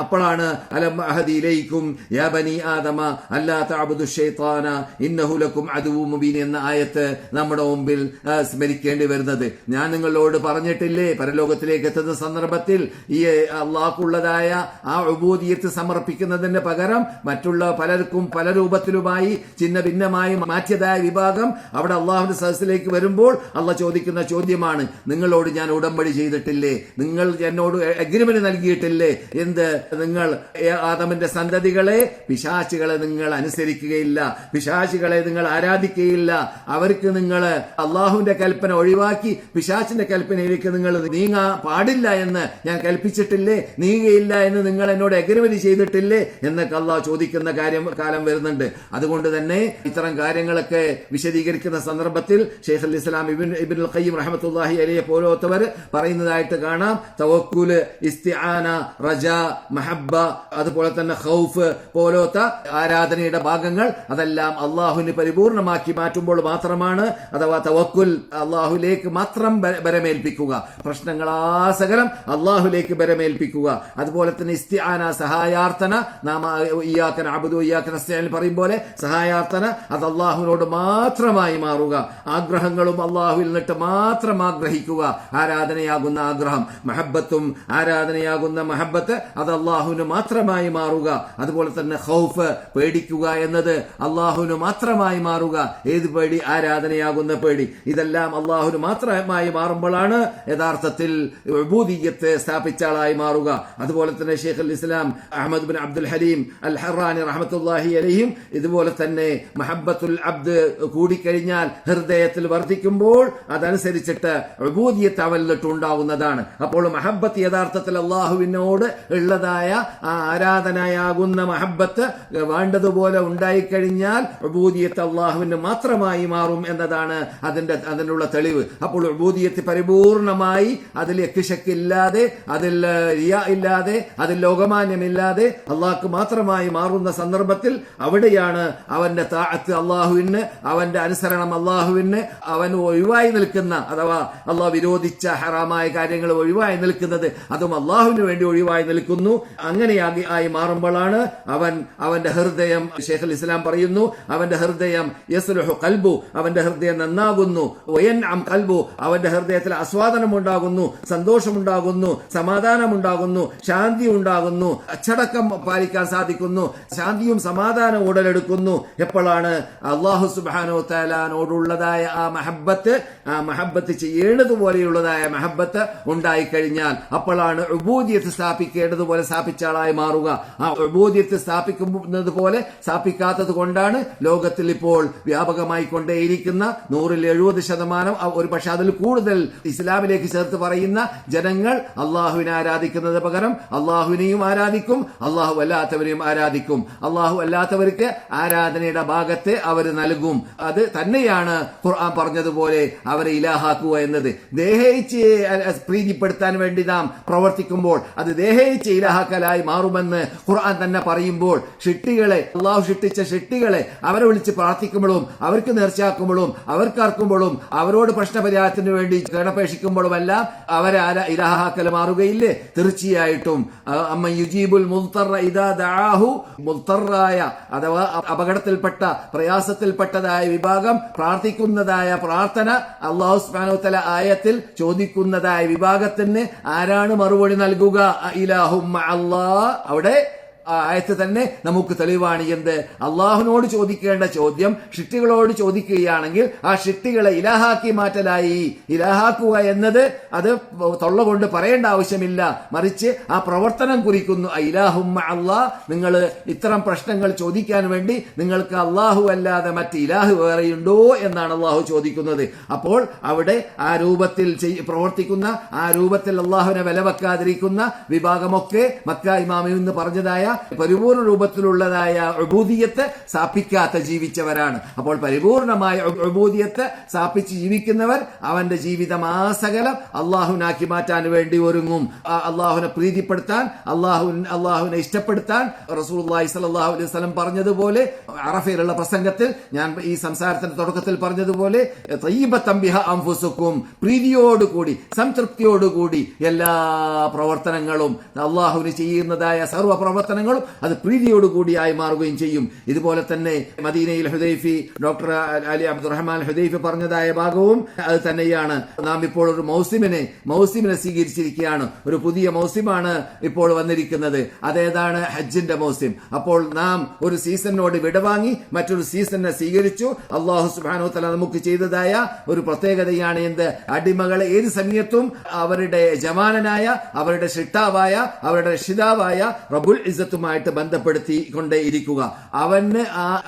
അപ്പോഴാണ് അലം അഹദി ഇലൈക്കും യാ ബനി ആദമ അല്ലാ തഅബുദു ശൈത്താന ഇന്നഹു ലക്കും അദുവ്വുൻ മുബീൻ എന്ന ആയത്ത് നമ്മുടെ മുമ്പിൽ സ്മരിക്കേണ്ടി വരുന്നത്. ഞാൻ നിങ്ങളോട് പറഞ്ഞിട്ടില്ലേ പരലോകത്തിലേക്ക് എത്തുന്ന സന്ദർഭത്തിൽ ഈ അള്ളാഹ്ക്കുള്ളതായ ആ ഉബൂദിയത്ത് സമർപ്പിക്കുന്നതിന് പകരം മറ്റുള്ള പലർക്കും പല രൂപത്തിലുമായി ചിന്ന ഭിന്നമായി മാറ്റിയതായ വിഭാഗം അവിടെ അള്ളാഹുവിന്റെ സദസ്സിലേക്ക് വരുമ്പോൾ അള്ളാഹ് ചോദിക്കുന്ന ചോദ്യമാണ്, നിങ്ങളോട് ഞാൻ ഉടമ്പടി ചെയ്തിട്ടില്ലേ, നിങ്ങൾ എന്നോട് അഗ്രിമെന്റ് നൽകിയിട്ടില്ലേ, എന്ത് നിങ്ങൾ ആദമിന്റെ സന്തതികളെ പിശാചുകളെ നിങ്ങൾ അനുസരിക്കുകയില്ല, പിശാചുകളെ നിങ്ങൾ ആരാധിക്കുകയില്ല, അവർക്ക് നിങ്ങൾ അള്ളാഹുവിന്റെ കൽപ്പന ഒഴിവാക്കി പിശാചിന്റെ കൽപ്പനയിലേക്ക് നിങ്ങൾ നീങ്ങാൻ പാടില്ല എന്ന് ഞാൻ കൽപ്പിച്ചിട്ടില്ലേ, നീങ്ങുകയില്ല എന്ന് നിങ്ങൾ എന്നോട് അഗ്രിമെന്റ് ചെയ്തിട്ടില്ലേ എന്നൊക്കെ അള്ളാഹ് ചോദിക്കുന്ന കാലം വരുന്നുണ്ട്. അതുകൊണ്ട് തന്നെ ഇത്തരം കാര്യങ്ങളൊക്കെ വിശദീകരിക്കുന്ന സന്ദർഭത്തിൽ ശൈഖുൽ ഇസ്ലാം ഇബ്നുൽ ഖയ്യിം റഹ്മത്തുള്ളാഹി അലൈഹി പോലത്തവർ പറയുന്നതായിട്ട് കാണാം, തവക്കുല്, ഇസ്തിആന, റജാ, മഹബ്ബ, അതുപോലെ തന്നെ ഖൗഫ് പോലത്തെ ആരാധനയുടെ ഭാഗങ്ങൾ അതെല്ലാം അള്ളാഹുവിന് പരിപൂർണമാക്കി മാറ്റുമ്പോൾ മാത്രമാണ്, അഥവാ തവക്കുൽ അള്ളാഹുലേക്ക് മാത്രം ബരമേൽപ്പിക്കുക, പ്രശ്നങ്ങളാസകലം അള്ളാഹുലേക്ക് ബരമേൽപ്പിക്കുക. അതുപോലെ തന്നെ ഇസ്തിആന, സഹായാർത്ഥന, നാം ഇയ്യാക നഅ്ബുദു ഇയ്യാക നസ്തഈൻ പറയും പോലെ സഹായാർത്ഥന അത് അള്ളാഹുവിനോട് മാത്രമായി മാറുക, ആഗ്രഹങ്ങളും അള്ളാഹുവിൽ നിന്നിട്ട് മാത്രം ആഗ്രഹിക്കുക, ആരാധനയാകുന്ന ആഗ്രഹം, മഹബത്തും ആരാധനയാകുന്ന മഹബത്ത് അത് അള്ളാഹുവിന് മാത്രമായി മാറുക. അതുപോലെ തന്നെ ഖൗഫ്, പേടിക്കുക എന്നത് അള്ളാഹുവിന് മാത്രമായി മാറുക. ഏത് പേടി? ആരാധനയാകുന്ന പേടി. ഇതെല്ലാം അള്ളാഹുവിന് മാത്രമായി മാറുമ്പോഴാണ് യഥാർത്ഥത്തിൽ ഉബൂദിയ്യത്ത് സ്ഥാപിച്ച ആളായി മാറുക. അതുപോലെ തന്നെ ശൈഖുൽ ഇസ്ലാം അഹ്മദ് ബിൻ അബ്ദുൽ ഹലീം അൽ ഹറാനി റഹ്മത്തുള്ളാഹി അലൈഹിം ഇതുപോലെ തന്നെ മഹബ്ബത്തുൽ അബ്ദ് കൂടിക്കഴിഞ്ഞാൽ ഹൃദയത്തിൽ വർദ്ധിക്കുമ്പോൾ അതനുസരിച്ചിട്ട് ഉബൂദിയ്യത്ത് അവനിലിട്ട് ഉണ്ടാവുന്നതാണ്. അപ്പോൾ മഹബ്ബത്ത് യഥാർത്ഥത്തിൽ അള്ളാഹുവിനോട് ഉള്ളതായ ആ ആരാധനയാകുന്ന മഹബ്ബത്ത് വേണ്ടതുപോലെ ഉണ്ടായിക്കഴിഞ്ഞാൽ ഉബൂദിയ്യത്ത് അള്ളാഹുവിന് മാത്രമായി മാറും എന്നതാണ് അതിനുള്ള തെളിവ്. അപ്പോൾ ഉബൂദിയ്യത്ത് പരിപൂർണമായി അതിൽ യക്ഷിശക്കില്ലാതെ, അതിൽ റിയാ ഇല്ലാതെ, അതിൽ ലോകമാന്യമില്ലാതെ അള്ളാഹ്ക്ക് മാത്രമായി മാറുന്ന സന്ദർഭത്തിൽ അവിടെയാണ് അവന്റെ താഅത്ത് അള്ളാഹുവിന്, അവന്റെ അനുസരണം അള്ളാഹുവിന്, അവൻ ഒഴിവായി നിൽക്കുന്ന അഥവാ അള്ളാഹ് വിരോധിച്ച ഹറാമായ കാര്യങ്ങൾ ഒഴിവായി നിൽക്കുന്നത് അതും അള്ളാഹുവിന് വേണ്ടി ഒഴിവായി നിൽക്കുന്നു. അങ്ങനെയായി മാറുമ്പോഴാണ് അവന്റെ ഹൃദയം, ശൈഖുൽ ഇസ്ലാം പറയുന്നു, അവന്റെ ഹൃദയം യസ്ലുഹു ഖൽബു, അവന്റെ ഹൃദയം നന്നാകുന്നു, വയൻഅം ഖൽബു, അവന്റെ ഹൃദയത്തിൽ ആസ്വാദനം ഉണ്ടാകുന്നു, സന്തോഷമുണ്ടാകുന്നു, സമാധാനമുണ്ടാകുന്നു, ശാന്തി ഉണ്ടാകുന്നു, അച്ചടക്കം പാലിക്കാൻ സാധിക്കുന്നു, ശാന്തിയും സമാധാനവും ഉടലെടുക്കുന്നു. എപ്പോഴാണ്? അല്ലാഹു സുബ്ഹാനഹു തആലയോടുള്ളതായ ആ മഹബ്ബത്ത് ചെയ്യേണ്ടതുപോലെയുള്ളതായ മഹബ്ബത്ത് ഉണ്ടായിക്കഴിഞ്ഞാൽ അപ്പോഴാണ് ഉബൂദിയത്ത് സ്ഥാപിക്കേണ്ടതുപോലെ സ്ഥാപിച്ച ആളായി മാറുക. ആ ഉബൂദിയത്ത് സ്ഥാപിക്കുന്നത് പോലെ സ്ഥാപിക്കാത്തത് കൊണ്ടാണ് ലോകത്തിൽ ഇപ്പോൾ വ്യാപകമായി കൊണ്ടേയിരിക്കുന്ന 170%, ഒരു പക്ഷെ അതിൽ കൂടുതൽ ഇസ്ലാമിലേക്ക് ചേർത്ത് പറയുന്ന ജനങ്ങൾ അള്ളാഹുവിനെ ആരാധിക്കുന്നത് പകരം അള്ളാഹുവിനെയും ആരാധിക്കും, അള്ളാഹു അല്ലാത്തവരെയും ആരാധിക്കും. അള്ളാഹു അല്ലാത്തവർക്ക് ആരാധനയുടെ ഭാഗത്തെ അവർ നൽകും. അത് തന്നെയാണ് ഖുർആൻ പറഞ്ഞതുപോലെ അവരെ ഇലാഹാക്കുക എന്നത്. ദേഹേച്ഛ പ്രീതിപ്പെടുത്താൻ വേണ്ടി നാം പ്രവർത്തിക്കുമ്പോൾ അത് ദേഹേച്ഛ ഇലാഹാക്കലായി മാറുമെന്ന് ഖുർആൻ തന്നെ പറയുമ്പോൾ, ഷിട്ടികളെ, അള്ളാഹു ഷിട്ടിച്ച ഷിട്ടികളെ അവരെ വിളിച്ച് പ്രാർത്ഥിക്കുമ്പോഴും അവർക്ക് നേർച്ചയാക്കുമ്പോഴും അവർക്കർക്കുമ്പോഴും അവരോട് പ്രശ്നപരിഹാരത്തിന് വേണ്ടി കേണപേക്ഷിക്കുമ്പോഴുമെല്ലാം അവരെ ഇലാഹാക്കൽ മാറുകയില്ലേ? തീർച്ചയായിട്ടും. അമ്മ യുജീബുൽ മുൽത്തറ ഇദാ ദഅാഹു, മുൽത്തറായ അഥവാ അപകടത്തിൽപ്പെട്ട പ്രയാസത്തിൽപ്പെട്ടതായ വിഭാഗം പ്രാർത്ഥിക്കുന്നതായ പ്രാർത്ഥന അല്ലാഹു സുബ്ഹാനഹു വ തആല ആയത്തിൽ ചോദിക്കുന്നതായ വിഭാഗത്തിന് ആരാണ് മറുപടി നൽകുക? ഇലാഹും മഅല്ലാഹ്. അവിടെ ആയത്ത് തന്നെ നമുക്ക് തെളിവാണ്. എന്ത്? അള്ളാഹുവിനോട് ചോദിക്കേണ്ട ചോദ്യം ഷിട്ടികളോട് ചോദിക്കുകയാണെങ്കിൽ ആ ഷിട്ടികളെ ഇലാഹാക്കി മാറ്റലായി. ഇലാഹാക്കുക എന്നത് അത് തൊള്ള കൊണ്ട് പറയേണ്ട ആവശ്യമില്ല, മറിച്ച് ആ പ്രവർത്തനം കുറിക്കുന്നു. ഇലാഹും അല്ലാഹ്, നിങ്ങൾ ഇത്തരം പ്രശ്നങ്ങൾ ചോദിക്കാൻ വേണ്ടി നിങ്ങൾക്ക് അള്ളാഹു അല്ലാതെ മറ്റ് ഇലാഹ് വേറെയുണ്ടോ എന്നാണ് അള്ളാഹു ചോദിക്കുന്നത്. അപ്പോൾ അവിടെ ആ രൂപത്തിൽ പ്രവർത്തിക്കുന്ന, ആ രൂപത്തിൽ അള്ളാഹുവിനെ വില വെക്കാതിരിക്കുന്ന വിഭാഗമൊക്കെ മക്ക ഇമാമിൽ നിന്ന് പറഞ്ഞതായ പരിപൂർണ രൂപത്തിലുള്ളതായ ഉബൂദിയത്ത് സ്ഥാപിക്കാത്ത ജീവിച്ചവരാണ്. അപ്പോൾ പരിപൂർണമായ ഉബൂദിയത്ത് സ്ഥാപിച്ച് ജീവിക്കുന്നവർ അവന്റെ ജീവിതം ആസകലം അള്ളാഹുവിനാക്കി മാറ്റാൻ വേണ്ടി ഒരുങ്ങും. അള്ളാഹുവിനെ പ്രീതിപ്പെടുത്താൻ, അള്ളാഹുവിനെ ഇഷ്ടപ്പെടുത്താൻ റസൂലുള്ളാഹി സ്വല്ലല്ലാഹു അലൈഹി വസല്ലം പറഞ്ഞതുപോലെ, അറഫയിലുള്ള പ്രസംഗത്തിൽ ഞാൻ ഈ സംസാരത്തിന്റെ തുടക്കത്തിൽ പറഞ്ഞതുപോലെ, തയ്യിബത്തൻ ബിഹാ അൻഫുസുക്കും, പ്രീതിയോടുകൂടി സംതൃപ്തിയോടുകൂടി എല്ലാ പ്രവർത്തനങ്ങളും അള്ളാഹുവിന് ചെയ്യുന്നതായ സർവ്വ പ്രവർത്തനങ്ങളും കർമ്മങ്ങളും അത് പ്രീതിയോടുകൂടിയായി മാറുകയും ചെയ്യും. ഇതുപോലെ തന്നെ മദീനയിൽ Hudhaifi doctor Ali Abdurrahman Hudhaifi പറഞ്ഞതായ ഭാഗവും അത് തന്നെയാണ്. നാം ഇപ്പോൾ ഒരു മൗസിമിനെ സ്വീകരിച്ചിരിക്കുകയാണ്. ഒരു പുതിയ മൗസിമാണ് ഇപ്പോൾ വന്നിരിക്കുന്നത്. അതേതാണ്? ഹജ്ജിന്റെ മൗസിം. അപ്പോൾ നാം ഒരു സീസണിനോട് വിടവാങ്ങി മറ്റൊരു സീസണിനെ സ്വീകരിച്ചു. അല്ലാഹു സുബ്ഹാനഹു വ തആല നമുക്ക് ചെയ്തതായ ഒരു പ്രത്യേകതയാണ് എന്ത്? അടിമകളെ ഏത് സമയത്തും അവരുടെ യജമാനനായ, അവരുടെ ശിട്ടാവായ, അവരുടെ രക്ഷിതാവായ റബ്ബുൽ ഇസ്സത്തുമായിട്ട് ബന്ധപ്പെടുത്തിക്കൊണ്ടേയിരിക്കുക.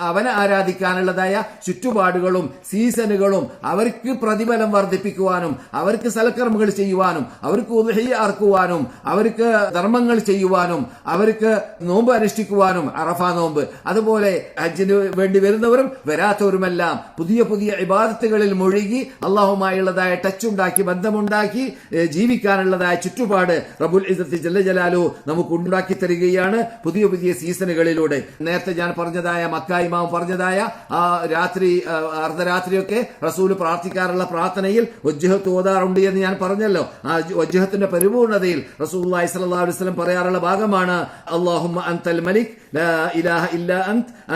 അവനെ ആരാധിക്കാനുള്ളതായ ചുറ്റുപാടുകളും സീസണുകളും അവർക്ക് പ്രതിഫലം വർദ്ധിപ്പിക്കുവാനും, അവർക്ക് സൽക്കർമ്മങ്ങൾ ചെയ്യുവാനും, അവർക്ക് ഉദ്ഹിയ അർക്കുവാനും, അവർക്ക് ധർമ്മങ്ങൾ ചെയ്യുവാനും, അവർക്ക് നോമ്പ് അനുഷ്ഠിക്കുവാനും, അറഫ നോമ്പ്, അതുപോലെ ഹജ്ജിന് വേണ്ടി വരുന്നവരും വരാത്തവരുമെല്ലാം പുതിയ പുതിയ ഇബാദത്തുകളിൽ മുഴുകി അള്ളാഹുമായുള്ളതായ ടച്ച് ഉണ്ടാക്കി, ബന്ധമുണ്ടാക്കി ജീവിക്കാനുള്ളതായ ചുറ്റുപാട് റബ്ബുൽ ഇസ്സത്ത് ജല്ല ജലാലു നമുക്ക് ഉണ്ടാക്കി തരികയാണ് പുതിയ പുതിയ സീസണുകളിലൂടെ. നേരത്തെ ഞാൻ പറഞ്ഞതായ മക്ക ഇമാം പറഞ്ഞതായ ആ രാത്രി അർദ്ധരാത്രിയൊക്കെ റസൂൽ പ്രാർത്ഥിക്കാറുള്ള പ്രാർത്ഥനയിൽ വജ്ഹത്ത് ഓതാറുണ്ട് എന്ന് ഞാൻ പറഞ്ഞല്ലോ. ആ വജ്ഹത്തിന്റെ പരിപൂർണതയിൽ റസൂലുള്ളാഹി സ്വല്ലല്ലാഹു അലൈഹി വസല്ലം പറയാറുള്ള ഭാഗമാണ് അല്ലാഹുമ്മ അൻതൽ മലിക് ലാ ഇലാഹ ഇല്ലാ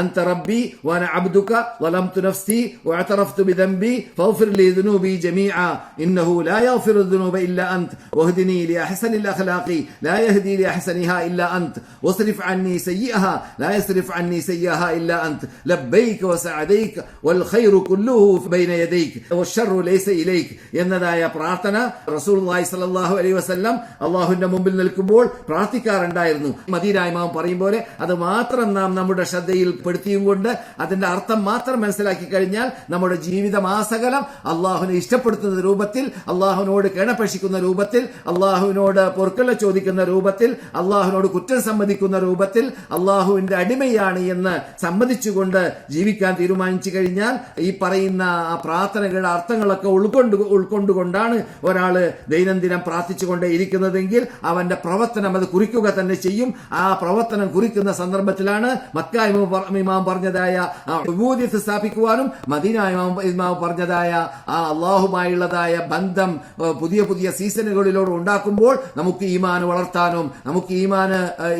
അൻത റബ്ബി വഅന അബ്ദുക വലംതു നഫ്സി വഅതറഫ്തു ബിദംബി ഫഗ്ഫിർ ലി ദുനൂബി ജമീഅ ഇന്നഹു ലാ യഗ്ഫിറു ദുനൂബ ഇല്ലാ അൻത വഹ്ദിനി ലി അഹ്സനിൽ അഖ്ലാഖി ലാ യഹ്ദി ലി അഹ്സനിഹാ ഇല്ലാ അൻത വസ്രിഫ് അന്നി സയ്യിഅഹാ ലാ യസ്രിഫ് അന്നി സയ്യിഅഹാ ഇല്ലാ അൻത ലബ്ബൈക വസഅദൈക വൽ ഖൈറു കുല്ലുഹു ബൈന യദൈക വശർറു ലൈസ ഇലൈക എന്നതായ പ്രാർത്ഥന റസൂലുള്ളാഹി സ്വല്ലല്ലാഹു അലൈഹി വസല്ലം അല്ലാഹുവിന്റെ മുമ്പിൽ നിൽക്കുമ്പോൾ പ്രാർത്ഥിക്കാറുണ്ടായിരുന്നു. മദീന ഇമാം പറയും പോലെ അത് മാത്രം നാം നമ്മുടെ ശ്രദ്ധയിൽ പെടുത്തിയും കൊണ്ട് അതിന്റെ അർത്ഥം മാത്രം മനസ്സിലാക്കി കഴിഞ്ഞാൽ നമ്മുടെ ജീവിതമാസകലം അള്ളാഹുവിനെ ഇഷ്ടപ്പെടുത്തുന്ന രൂപത്തിൽ, അള്ളാഹുവിനോട് കേണപേക്ഷിക്കുന്ന രൂപത്തിൽ, അള്ളാഹുവിനോട് പൊറുക്കല ചോദിക്കുന്ന രൂപത്തിൽ, അള്ളാഹുവിനോട് കുറ്റം സമ്മതിക്കുന്ന രൂപത്തിൽ, അള്ളാഹുവിന്റെ അടിമയാണ് എന്ന് സമ്മതിച്ചുകൊണ്ട് ജീവിക്കാൻ തീരുമാനിച്ചു കഴിഞ്ഞാൽ ഈ പറയുന്ന ആ പ്രാർത്ഥനകളുടെ അർത്ഥങ്ങളൊക്കെ ഉൾക്കൊണ്ടുകൊണ്ടാണ് ഒരാള് ദൈനംദിനം പ്രാർത്ഥിച്ചുകൊണ്ടേ ഇരിക്കുന്നതെങ്കിൽ അവന്റെ പ്രവർത്തനം അത് കുറിക്കുക തന്നെ ചെയ്യും. ആ പ്രവർത്തനം കുറിക്കുന്ന സന്ദർഭത്തിലാണ് മക്ക ഇമാം പറഞ്ഞതായ ഉബൂദിയത്ത് സ്ഥാപിക്കുവാനും മദീന ഇമാം പറഞ്ഞതായ ആ അള്ളാഹുമായുള്ളതായ ബന്ധം പുതിയ പുതിയ സീസണുകളിലൂടെ ഉണ്ടാക്കുമ്പോൾ നമുക്ക് ഈമാൻ വളർത്താനും, നമുക്ക്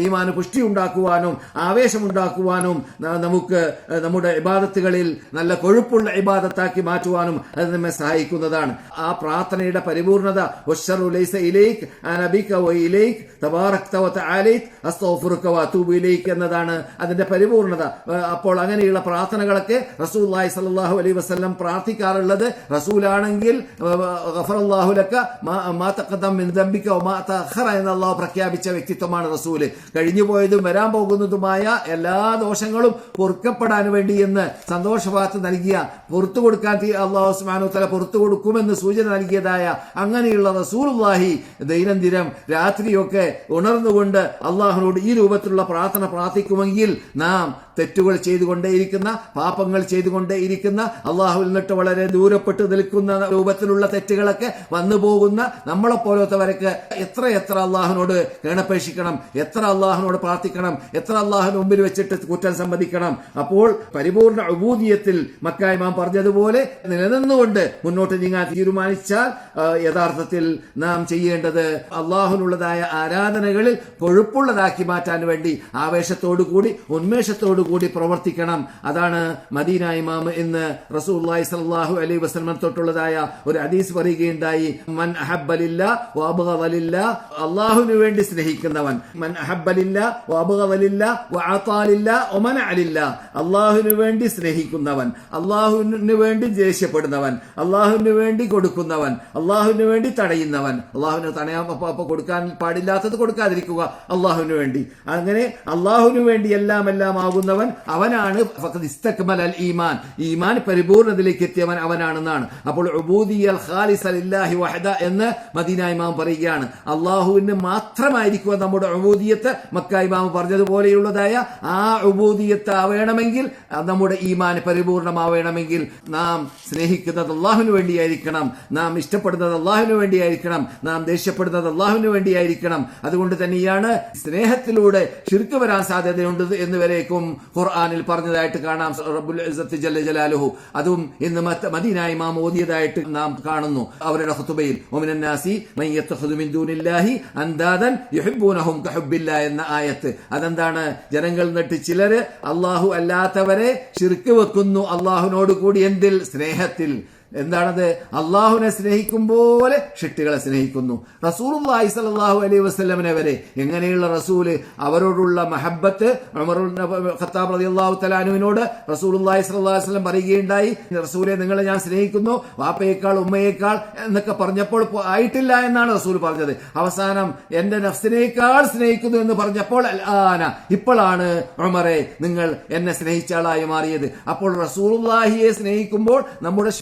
ഈമാന് പുഷ്ടി ഉണ്ടാക്കുവാനും, ആവേശമുണ്ടാക്കുവാനും, നമുക്ക് നമ്മുടെ ഇബാദത്തുകളിൽ നല്ല കൊഴുപ്പുള്ള ഇബാദത്താക്കി മാറ്റുവാനും അത് നമ്മെ സഹായിക്കുന്നതാണ്. ആ പ്രാർത്ഥനയുടെ പരിപൂർണത വശറു ലൈസ ഇലൈക അന ബിക വ ഇലൈക തബാറക്ത വ തആലൈത അസ്തഗ്ഫിറുക വ അതൂബു ഇലൈക എന്നതാണ് അതിന്റെ പരിപൂർണത. അപ്പോൾ അങ്ങനെയുള്ള പ്രാർത്ഥനകളൊക്കെ റസൂലുള്ളാഹി സ്വല്ലല്ലാഹു അലൈഹി വസല്ലം പ്രാർത്ഥിക്കാറുള്ളത്. റസൂലാണെങ്കിൽ ഗഫറല്ലാഹു ലക മാ തഖദ്ദമ മിൻ ദംബിക വ മാ തഅഖറ എന്ന് അല്ലാഹു പ്രഖ്യാപിച്ച വ്യക്തിത്വമാണ് റസൂല്. കഴിഞ്ഞുപോയതും വരാൻ പോകുന്നതുമായ എല്ലാ ദോഷങ്ങളും പൊറുക്കപ്പെടാൻ വേണ്ടി എന്ന് സന്തോഷവാർത്ത നൽകിയ, പുറത്തു കൊടുക്കാൻ അല്ലാഹു സുബ്ഹാനഹു വ തആല പുറത്തു കൊടുക്കുമെന്ന് സൂചന നൽകിയതായ അങ്ങനെയുള്ള റസൂലുള്ളാഹി ദൈനംദിനം രാത്രിയൊക്കെ ഉണർന്നുകൊണ്ട് അള്ളാഹുവിനോട് ഈ രൂപത്തിലുള്ള പ്രാർത്ഥന പ്രാർത്ഥിക്കുമെങ്കിൽ നാം തെറ്റുകൾ ചെയ്തുകൊണ്ടേയിരിക്കുന്ന, പാപങ്ങൾ ചെയ്തുകൊണ്ടേയിരിക്കുന്ന, അള്ളാഹുവിൽ നിന്നിട്ട് വളരെ ദൂരപ്പെട്ട് നിൽക്കുന്ന രൂപത്തിലുള്ള തെറ്റുകളൊക്കെ വന്നു പോകുന്ന നമ്മളെപ്പോലത്തവരൊക്കെ എത്ര അള്ളാഹുവിനോട് കേണപേക്ഷിക്കണം, എത്ര അള്ളാഹുവിനോട് പ്രാർത്ഥിക്കണം, എത്ര അള്ളാഹുവിന് മുമ്പിൽ വെച്ചിട്ട് കുറ്റം സമ്മതിക്കണം. അപ്പോൾ പരിപൂർണ ഉബൂദിയത്തിൽ മക്ക ഇമാം പറഞ്ഞതുപോലെ നിലനിന്നുകൊണ്ട് മുന്നോട്ട് നീങ്ങാൻ തീരുമാനിച്ചാൽ യഥാർത്ഥത്തിൽ നാം ചെയ്യേണ്ടത് അള്ളാഹുവിനുള്ളതായ ആരാധനകളിൽ കൊഴുപ്പുള്ളതാക്കി മാറ്റാൻ വേണ്ടി ആവേശത്തോടുകൂടി, ഉന്മേഷത്തോടുകൂടി പ്രവർത്തിക്കണം. അതാണ് മദീന ഇമാം എന്ന് റസൂലുള്ളാഹി സ്വല്ലല്ലാഹു അലൈഹി വസല്ലം തൊട്ടുള്ളതായ ഒരു ഹദീസ് പറയുകയുണ്ടായി. മൻ അഹബ്ബ ലില്ലാഹ് വ അബ്ഗദ ലില്ലാഹ്, അല്ലാഹുവിനു വേണ്ടി സ്നേഹിക്കുന്നവൻ. മൻ അഹബ്ബ ലില്ലാഹ് വ അബ്ഗദ ലില്ലാഹ് വ അതാ ലില്ലാഹ് വ മനഅ ലില്ലാഹ്, അല്ലാഹുവിനു വേണ്ടി സ്നേഹിക്കുന്നവൻ, അല്ലാഹുവിനു വേണ്ടി ദേഷ്യപ്പെടുന്നവൻ, അല്ലാഹുവിനു വേണ്ടി കൊടുക്കുന്നവൻ, അല്ലാഹുവിനു വേണ്ടി തടയുന്നവൻ. അല്ലാഹുവിന് തടയാൻ കൊടുക്കാൻ പാടില്ലാത്തത് കൊടുക്കാതിരിക്കുക അല്ലാഹുവിനു വേണ്ടി. അങ്ങനെ അല്ലാഹുവിനു വേണ്ടി എല്ലാം ആകുന്നവൻ അവനാണ് ഫഖദ് ഇസ്തക്മലൽ ഈമാൻ, ഈമാൻ പരിപൂർണതയിലേക്ക് എത്തിയവൻ അവനാണെന്നാണ്. അപ്പോൾ ഉബൂദിയ്യൽ ഖാലിസ ലില്ലാഹി വഹദ എന്ന് മദീന ഇമാം പറയുകയാണ്. അല്ലാഹുവിന് മാത്രമായിരിക്കുക നമ്മുടെ ഉബൂദിയത്ത്. മക്ക ഇമാം പറഞ്ഞതുപോലെയുള്ളതായ ആ ഉബൂദിയത്ത് ആവേണമെങ്കിൽ, നമ്മുടെ ഈമാൻ പരിപൂർണമാവേണമെങ്കിൽ നാം സ്നേഹിക്കുന്നത് അല്ലാഹുവിന് വേണ്ടിയായിരിക്കണം, നാം ഇഷ്ടപ്പെടുന്നത് അല്ലാഹുവിന് വേണ്ടിയായിരിക്കണം, നാം ദേഷ്യപ്പെടുന്നത് അല്ലാഹുവിന് വേണ്ടിയായിരിക്കണം. അതുകൊണ്ട് തന്നെയാണ് സ്നേഹത്തിലൂടെ ശിർക്ക് വരാൻ സാധ്യതയുണ്ട് എന്നുവരേക്കും ഖുർആനിൽ പറഞ്ഞതായിട്ട് കാണാം. റബ്ബുൽ ഇസ്സത്ത് ജല്ല ജലാലുഹു അതും ഇന്ന് മദീന ഇമാം ഓതിയതായിട്ട് നാം കാണുന്നു അവരുടെ ഖുതുബയിൽ. വമിനൻ നാസി മൻ യത്തഖിദു മിൻ ദൂനില്ലാഹി അൻദാദൻ യുഹിബ്ബൂനഹും കഹുബ്ബില്ലാ എന്ന ആയത്ത്. അതെന്താണ്? ജനങ്ങൾ എന്നിട്ട് ചിലര് അല്ലാഹു അല്ലാത്തവരെ ശിർക്ക് വെക്കുന്നു അല്ലാഹുവിനോട് കൂടി. എന്തിൽ? സ്നേഹത്തിൽ. എന്താണത്? അള്ളാഹുവിനെ സ്നേഹിക്കും പോലെ ഷിട്ടികളെ സ്നേഹിക്കുന്നു. റസൂലുള്ളാഹി സ്വല്ലല്ലാഹു അലൈഹി വസല്ലമനെ വരെ എങ്ങനെയുള്ള റസൂല്, അവരോടുള്ള മഹബ്ബത്ത്. ഉമർ ഖത്താബ് റളിയല്ലാഹു തആല അൻഹുവിനോട് റസൂലുള്ളാഹി സ്വല്ലല്ലാഹു അലൈഹി വസല്ലം പറയുകയുണ്ടായി, റസൂലെ നിങ്ങളെ ഞാൻ സ്നേഹിക്കുന്നു വാപ്പയേക്കാൾ ഉമ്മയേക്കാൾ എന്നൊക്കെ പറഞ്ഞപ്പോൾ ആയിട്ടില്ല എന്നാണ് റസൂൽ പറഞ്ഞത്. അവസാനം എന്റെ നഫ്സിനേക്കാൾ സ്നേഹിക്കുന്നു എന്ന് പറഞ്ഞപ്പോൾ ഇപ്പോഴാണ് ഉമറെ നിങ്ങൾ എന്നെ സ്നേഹിച്ച ആളായി മാറിയത്. അപ്പോൾ റസൂലുള്ളാഹിയെ സ്നേഹിക്കുമ്പോൾ നമ്മുടെ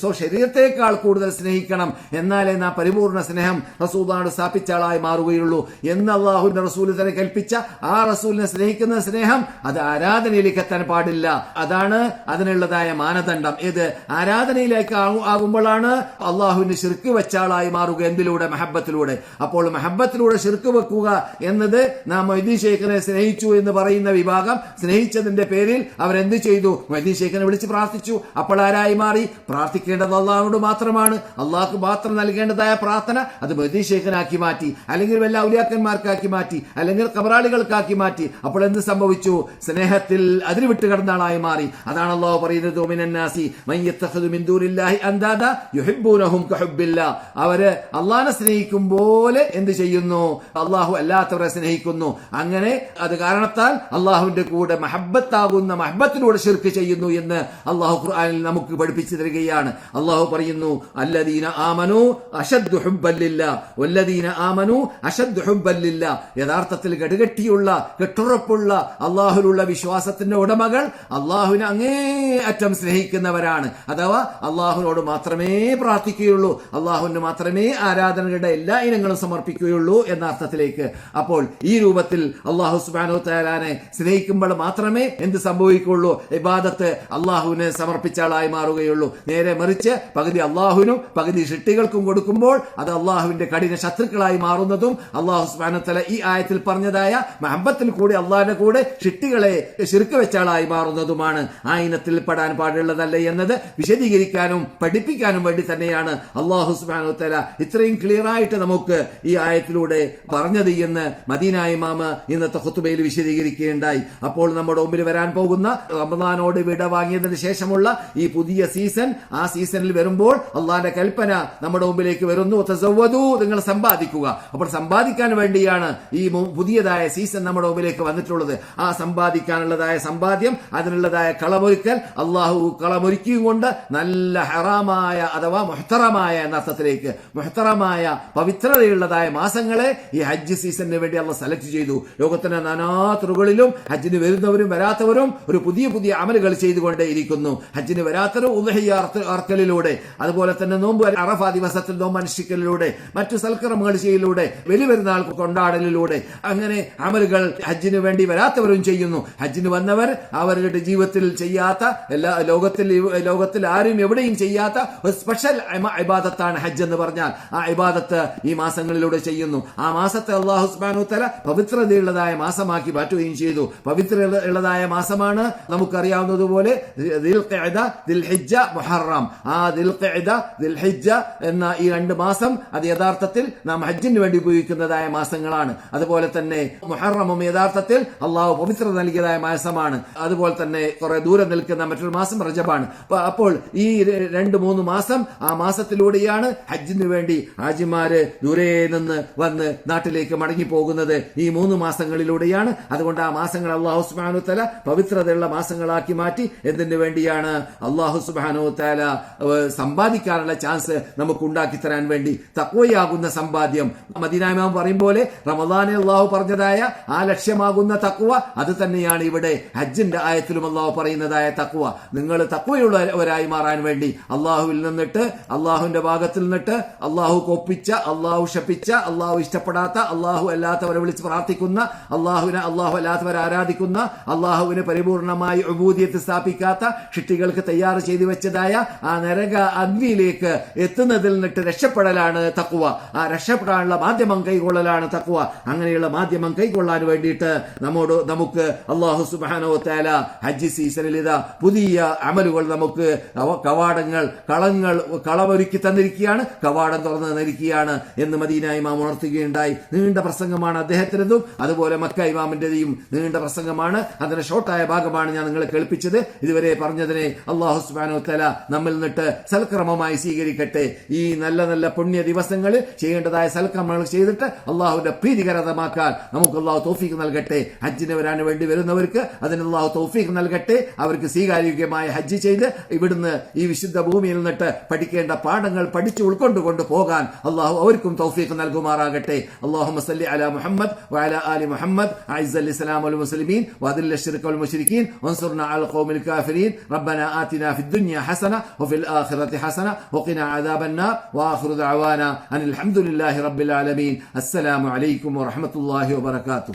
ശരീരത്തെക്കാൾ കൂടുതൽ സ്നേഹിക്കണം, എന്നാലേ നാം പരിപൂർണ സ്നേഹം റസൂലിനോട് സ്ഥാപിച്ച ആളായി മാറുകയുള്ളൂ എന്ന് അള്ളാഹുവിന്റെ റസൂൽ തന്നെ കൽപ്പിച്ച ആ റസൂലിനെ സ്നേഹിക്കുന്ന സ്നേഹം അത് ആരാധനയിലേക്ക് എത്താൻ പാടില്ല. അതാണ് അതിനുള്ളതായ മാനദണ്ഡം. ഏത്? ആരാധനയിലേക്ക് ആകുമ്പോഴാണ് അള്ളാഹുവിന് ശിർക്ക് വെച്ച ആളായി മാറുക. എന്തിലൂടെ? മഹബത്തിലൂടെ. അപ്പോൾ മഹബത്തിലൂടെ ശിർക്ക് വെക്കുക എന്നത് നാം മൊയ്തീൻ ശൈഖിനെ സ്നേഹിച്ചു എന്ന് പറയുന്ന വിഭാഗം സ്നേഹിച്ചതിന്റെ പേരിൽ അവരെന്ത് ചെയ്തു? മൊയ്തീൻ ശൈഖിനെ വിളിച്ച് പ്രാർത്ഥിച്ചു. അപ്പോൾ ആരായി മാറി? പ്രാർത്ഥിക്കേണ്ടത് അള്ളാഹുവിനോട് മാത്രമാണ്. അള്ളാഹ്ക്ക് മാത്രം നൽകേണ്ടതായ പ്രാർത്ഥന അത് മൊയ്തീൻ ശൈഖിനാക്കി മാറ്റി, അല്ലെങ്കിൽ വല്ല ഔലിയാക്കന്മാർക്കാക്കി മാറ്റി, അല്ലെങ്കിൽ കബറാളികൾക്കാക്കി മാറ്റി. അപ്പോൾ എന്ത് സംഭവിച്ചു? സ്നേഹത്തിൽ അതിന് വിട്ട് കിടന്ന ആളായി മാറി. അതാണ് അള്ളാഹു പറയുന്നത്, മിനൻ നാസി മൻ യത്തഖിദു മിൻ ദൂനില്ലാഹി അൻദാദ യുഹിബ്ബൂനഹും കഹുബ്ബില്ലാ. അവര് അള്ളാഹിനെ സ്നേഹിക്കും പോലെ എന്ത് ചെയ്യുന്നു? അള്ളാഹു അല്ലാത്തവരെ സ്നേഹിക്കുന്നു. അങ്ങനെ അത് കാരണത്താൽ അള്ളാഹുവിന്റെ കൂടെ മഹബത്താകുന്ന മഹബത്തിലൂടെ ശിർക്ക് ചെയ്യുന്നു എന്ന് അള്ളാഹു ഖുർആനിൽ നമുക്ക് പഠിപ്പിച്ചു തരികയാണ്. അള്ളാഹു പറയുന്നു, അല്ലദീന ആമനു അശദ്ദു ഹുബ്ബൻ ലില്ലാഹ് വല്ലദീന ആമനു അശദ്ദു ഹുബ്ബൻ ലില്ലാഹ്. യഥാർത്ഥത്തിൽ കടുകട്ടിയുള്ള കെട്ടുറപ്പുള്ള അള്ളാഹുവിലുള്ള വിശ്വാസത്തിന്റെ ഉടമകൾ അള്ളാഹുവിനെ അങ്ങേയറ്റം സ്നേഹിക്കുന്നവരാണ്. അഥവാ അള്ളാഹുവിനോട് മാത്രമേ പ്രാർത്ഥിക്കുകയുള്ളൂ, അള്ളാഹുവിന് മാത്രമേ ആരാധനകളുടെ എല്ലാ ഇനങ്ങളും സമർപ്പിക്കുകയുള്ളൂ എന്ന അർത്ഥത്തിലേക്ക്. അപ്പോൾ ഈ രൂപത്തിൽ അള്ളാഹു സുബ്ഹാനഹു വ തആലയെ സ്നേഹിക്കുമ്പോൾ മാത്രമേ എന്ത് സംഭവിക്കുകയുള്ളൂ? ഇബാദത്ത് അള്ളാഹുവിനെ സമർപ്പിച്ച ആളായി മാറുകയുള്ളൂ. നേരെ മറിച്ച് പകുതി അള്ളാഹുവിനും പകുതി ഷിട്ടികൾക്കും കൊടുക്കുമ്പോൾ അത് അള്ളാഹുവിന്റെ കഠിന ശത്രുക്കളായി മാറുന്നതും അള്ളാഹു സുബ്ഹാനഹു വ തആല ഈ ആയത്തിൽ പറഞ്ഞതായ മഹബത്തിൽ കൂടി അള്ളാഹിന്റെ കൂടെ ഷിട്ടികളെ ശിർക്ക് വെച്ച ആളായി മാറുന്നതുമാണ്. ആ ഇനത്തിൽ പെടാൻ പാടുള്ളതല്ല എന്നത് വിശദീകരിക്കാനും പഠിപ്പിക്കാനും വേണ്ടി തന്നെയാണ് അള്ളാഹു സുബ്ഹാനഹു വ തആല ഇത്രയും ക്ലിയർ ആയിട്ട് നമുക്ക് ഈ ആയത്തിലൂടെ പറഞ്ഞത് എന്ന് മദീന ഇമാം ഇന്നത്തെ ഖുതുബയിൽ വിശദീകരിക്കുകയുണ്ടായി. അപ്പോൾ നമ്മുടെ മുമ്പിൽ വരാൻ പോകുന്ന റമദാനോട് വിട വാങ്ങിയതിന് ശേഷമുള്ള ഈ പുതിയ സീസൺ, ആ സീസണിൽ വരുമ്പോൾ അള്ളാഹിന്റെ കൽപ്പന നമ്മുടെ മുമ്പിലേക്ക് വരുന്നു, തസവ്വദൂ, നിങ്ങൾ സമ്പാദിക്കുക. അപ്പോൾ സമ്പാദിക്കാൻ വേണ്ടിയാണ് ഈ പുതിയതായ സീസൺ നമ്മുടെ മുമ്പിലേക്ക് വന്നിട്ടുള്ളത്. ആ സമ്പാദിക്കാനുള്ളതായ സമ്പാദ്യം, അതിനുള്ളതായ കളമൊരുക്കൽ അള്ളാഹു കളമൊരുക്കിയും കൊണ്ട് നല്ല ഹറാമായ അഥവാ മുഹ്തറമായ എന്ന അർത്ഥത്തിലേക്ക് മുഹ്തറമായ പവിത്രതയുള്ളതായ മാസങ്ങളെ ഈ ഹജ്ജ് സീസണിന് വേണ്ടി അള്ളാഹ് സെലക്ട് ചെയ്തു. ലോകത്തിന്റെ നാനാതുറകളിലും ഹജ്ജിന് വരുന്നവരും വരാത്തവരും ഒരു പുതിയ പുതിയ അമലുകൾ ചെയ്തുകൊണ്ടേയിരിക്കുന്നു. ഹജ്ജിന് വരാത്തവരും ഉദ്ഹിയ അർക്കലിലൂടെ, അതുപോലെ തന്നെ നോമ്പ് അറഫ ദിവസത്തിൽ നോമ്പ് അനുഷ്ഠിക്കലിലൂടെ, മറ്റു സൽക്കർമ്മങ്ങൾ ചെയ്യലിലൂടെ, വലിയ പെരുന്നാൾ കൊണ്ടാടലിലൂടെ, അങ്ങനെ അമലുകൾ ഹജ്ജിന് വേണ്ടി വരാത്തവരും ചെയ്യുന്നു. ഹജ്ജിന് വന്നവർ അവരുടെ ജീവിതത്തിൽ ചെയ്യാത്ത, എല്ലാ ലോകത്തിൽ ആരും എവിടെയും ചെയ്യാത്ത ഒരു സ്പെഷ്യൽ ഇബാദത്താണ് ഹജ്ജ് എന്ന് പറഞ്ഞാൽ. ആ ഇബാദത്ത് ഈ മാസങ്ങളിലൂടെ ചെയ്യുന്നു. ആ മാസത്തെ അല്ലാഹു സുബ്ഹാനഹു വ തആല പവിത്രതയുള്ളതായ മാസമാക്കി മാറ്റുകയും ചെയ്തു. പവിത്രതയുള്ളതായ മാസമാണ് നമുക്കറിയാവുന്നതുപോലെ ദിൽഖഅദ, ദിൽഹിജ്ജ, മുഹറം. ആ ദിൽഖഅദ, ദിൽഹിജ്ജ എന്ന ഈ രണ്ട് മാസം അത് യഥാർത്ഥത്തിൽ നാം ഹജ്ജിന് വേണ്ടി ഉപയോഗിക്കുന്നതായ മാസങ്ങളാണ്. അതുപോലെ തന്നെ മുഹറമും യഥാർത്ഥത്തിൽ അള്ളാഹു പവിത്രത നൽകിയതായ മാസമാണ്. അതുപോലെ തന്നെ കുറെ ദൂരം നിൽക്കുന്ന മറ്റൊരു മാസം റജബാണ്. അപ്പോൾ ഈ 2-3 മാസം, ആ മാസത്തിലൂടെയാണ് ഹജ്ജിന് വേണ്ടി ഹാജിമാര് ദൂരെ നിന്ന് വന്ന് നാട്ടിലേക്ക് മടങ്ങി പോകുന്നത്. ഈ 3 മാസങ്ങളിലൂടെയാണ്. അതുകൊണ്ട് ആ മാസങ്ങൾ അല്ലാഹു സുബ്ഹാനഹു വ തആല പവിത്രതയുള്ള മാസങ്ങളാക്കി മാറ്റി. എന്തിനു വേണ്ടിയാണ്? അല്ലാഹു സുബ്ഹാനഹു വ തആല സമ്പാദിക്കാനുള്ള ചാൻസ് നമുക്ക് ഉണ്ടാക്കി തരാൻ വേണ്ടി. തഖ്വയാകുന്ന സമ്പാദ്യം മദീന ഇമാം പറയും പോലെ റമദാനിൽ അല്ലാഹു പറഞ്ഞതായ ആ ലക്ഷ്യമാകുന്ന തഖ്വ അത് തന്നെയാണ് ഇവിടെ ഹജ്ജിന്റെ ആയത്തിലും അല്ലാഹു പറയുന്നതായ തഖ്വ. നിങ്ങൾ തഖ്വയുള്ളവരായി മാറാൻ വേണ്ടി അല്ലാഹുവിൽ നിന്നിട്ട്, അല്ലാഹുവിന്റെ ഭാഗത്തിൽ നിന്നിട്ട് അല്ലാഹു കൊപ്പിച്ച, അല്ലാഹു ശപിച്ച, അല്ലാഹു ഇഷ്ടപ്പെടാത്ത, അല്ലാഹു അല്ലാത്തവരെ വിളിച്ച് പ്രാർത്ഥിക്കുന്ന, അല്ലാഹു അല്ലാത്തവരെ ആരാധിക്കുന്ന, അല്ലാഹുവിന് പരിപൂർണമായി ഉബൂദിയത്ത് സ്ഥാപിക്കാത്ത ഷിട്ടികൾക്ക് തയ്യാറ് ചെയ്തു വെച്ചതായ ആ നരക നരക അഗ്നിയിലേക്ക് എത്തുന്നതിൽ നിന്നിട്ട് രക്ഷപ്പെടലാണ് തഖ്വ. ആ രക്ഷപ്പെടാനുള്ള മാധ്യമം കൈകൊള്ളലാണ് തഖ്വ. അങ്ങനെയുള്ള മാധ്യമം കൈകൊള്ളാൻ വേണ്ടിയിട്ട് നമുക്ക് അല്ലാഹു സുബ്ഹാനഹു വ തആല ഹജ്ജ് സീസണിൽ ഇതാ പുതിയ അമലുകൾ നമുക്ക് കവാടങ്ങൾ കളമൊരുക്കി തന്നിരിക്കുകയാണ്, കവാടം തുറന്നു തന്നിരിക്കുകയാണ് എന്ന് മദീന ഇമാം ഉണർത്തുകയുണ്ടായി. നീണ്ട പ്രസംഗമാണ് അദ്ദേഹത്തിനതും, അതുപോലെ മക്ക ഇമാമിന്റെയും നീണ്ട പ്രസംഗമാണ്. അതിന്റെ ഷോർട്ടായ ഭാഗമാണ് ഞാൻ നിങ്ങളെ കേൾപ്പിച്ചത്. ഇതുവരെ പറഞ്ഞതിനെ അല്ലാഹു സുബ്ഹാനഹു വ തആല നമ്മിൽ നിന്നിട്ട് സൽക്രമമായി സ്വീകരിക്കട്ടെ. ഈ നല്ല നല്ല പുണ്യ ദിവസങ്ങളിൽ ചെയ്യേണ്ടതായ സൽക്രമങ്ങൾ ചെയ്തിട്ട് അള്ളാഹുവിന്റെ പ്രീതികരമാക്കാൻ നമുക്ക് അള്ളാഹു തൗഫീഖ് നൽകട്ടെ. ഹജ്ജിന് വരാൻ വേണ്ടി വരുന്നവർക്ക് അതിന് അള്ളാഹു തൗഫീഖ് നൽകട്ടെ. അവർക്ക് സ്വീകാര്യോഗ്യമായ ഹജ്ജ് ചെയ്ത് ഇവിടുന്ന് ഈ വിശുദ്ധ ഭൂമിയിൽ നിന്നിട്ട് പഠിക്കേണ്ട പാഠങ്ങൾ പഠിച്ചു ഉൾക്കൊണ്ടുകൊണ്ട് പോകാൻ അള്ളാഹു അവർക്കും തൗഫീഖ് നൽകുമാറാകട്ടെ. അല്ലാഹുമ്മ സല്ലി അലാ മുഹമ്മദ് വഅലാ ആലി മുഹമ്മദ് അഇസ്സൽ ഇസ്ലാം വൽ മുസ്ലിമീൻ വഅദില്ല الشرك والمشركين وانصرنا على القوم الكافرين ربنا آتنا في الدنيا حسنة وفي الآخرة حسنة وقنا عذاب النار وآخر دعوانا أن الحمد لله رب العالمين. السلام عليكم ورحمة الله وبركاته.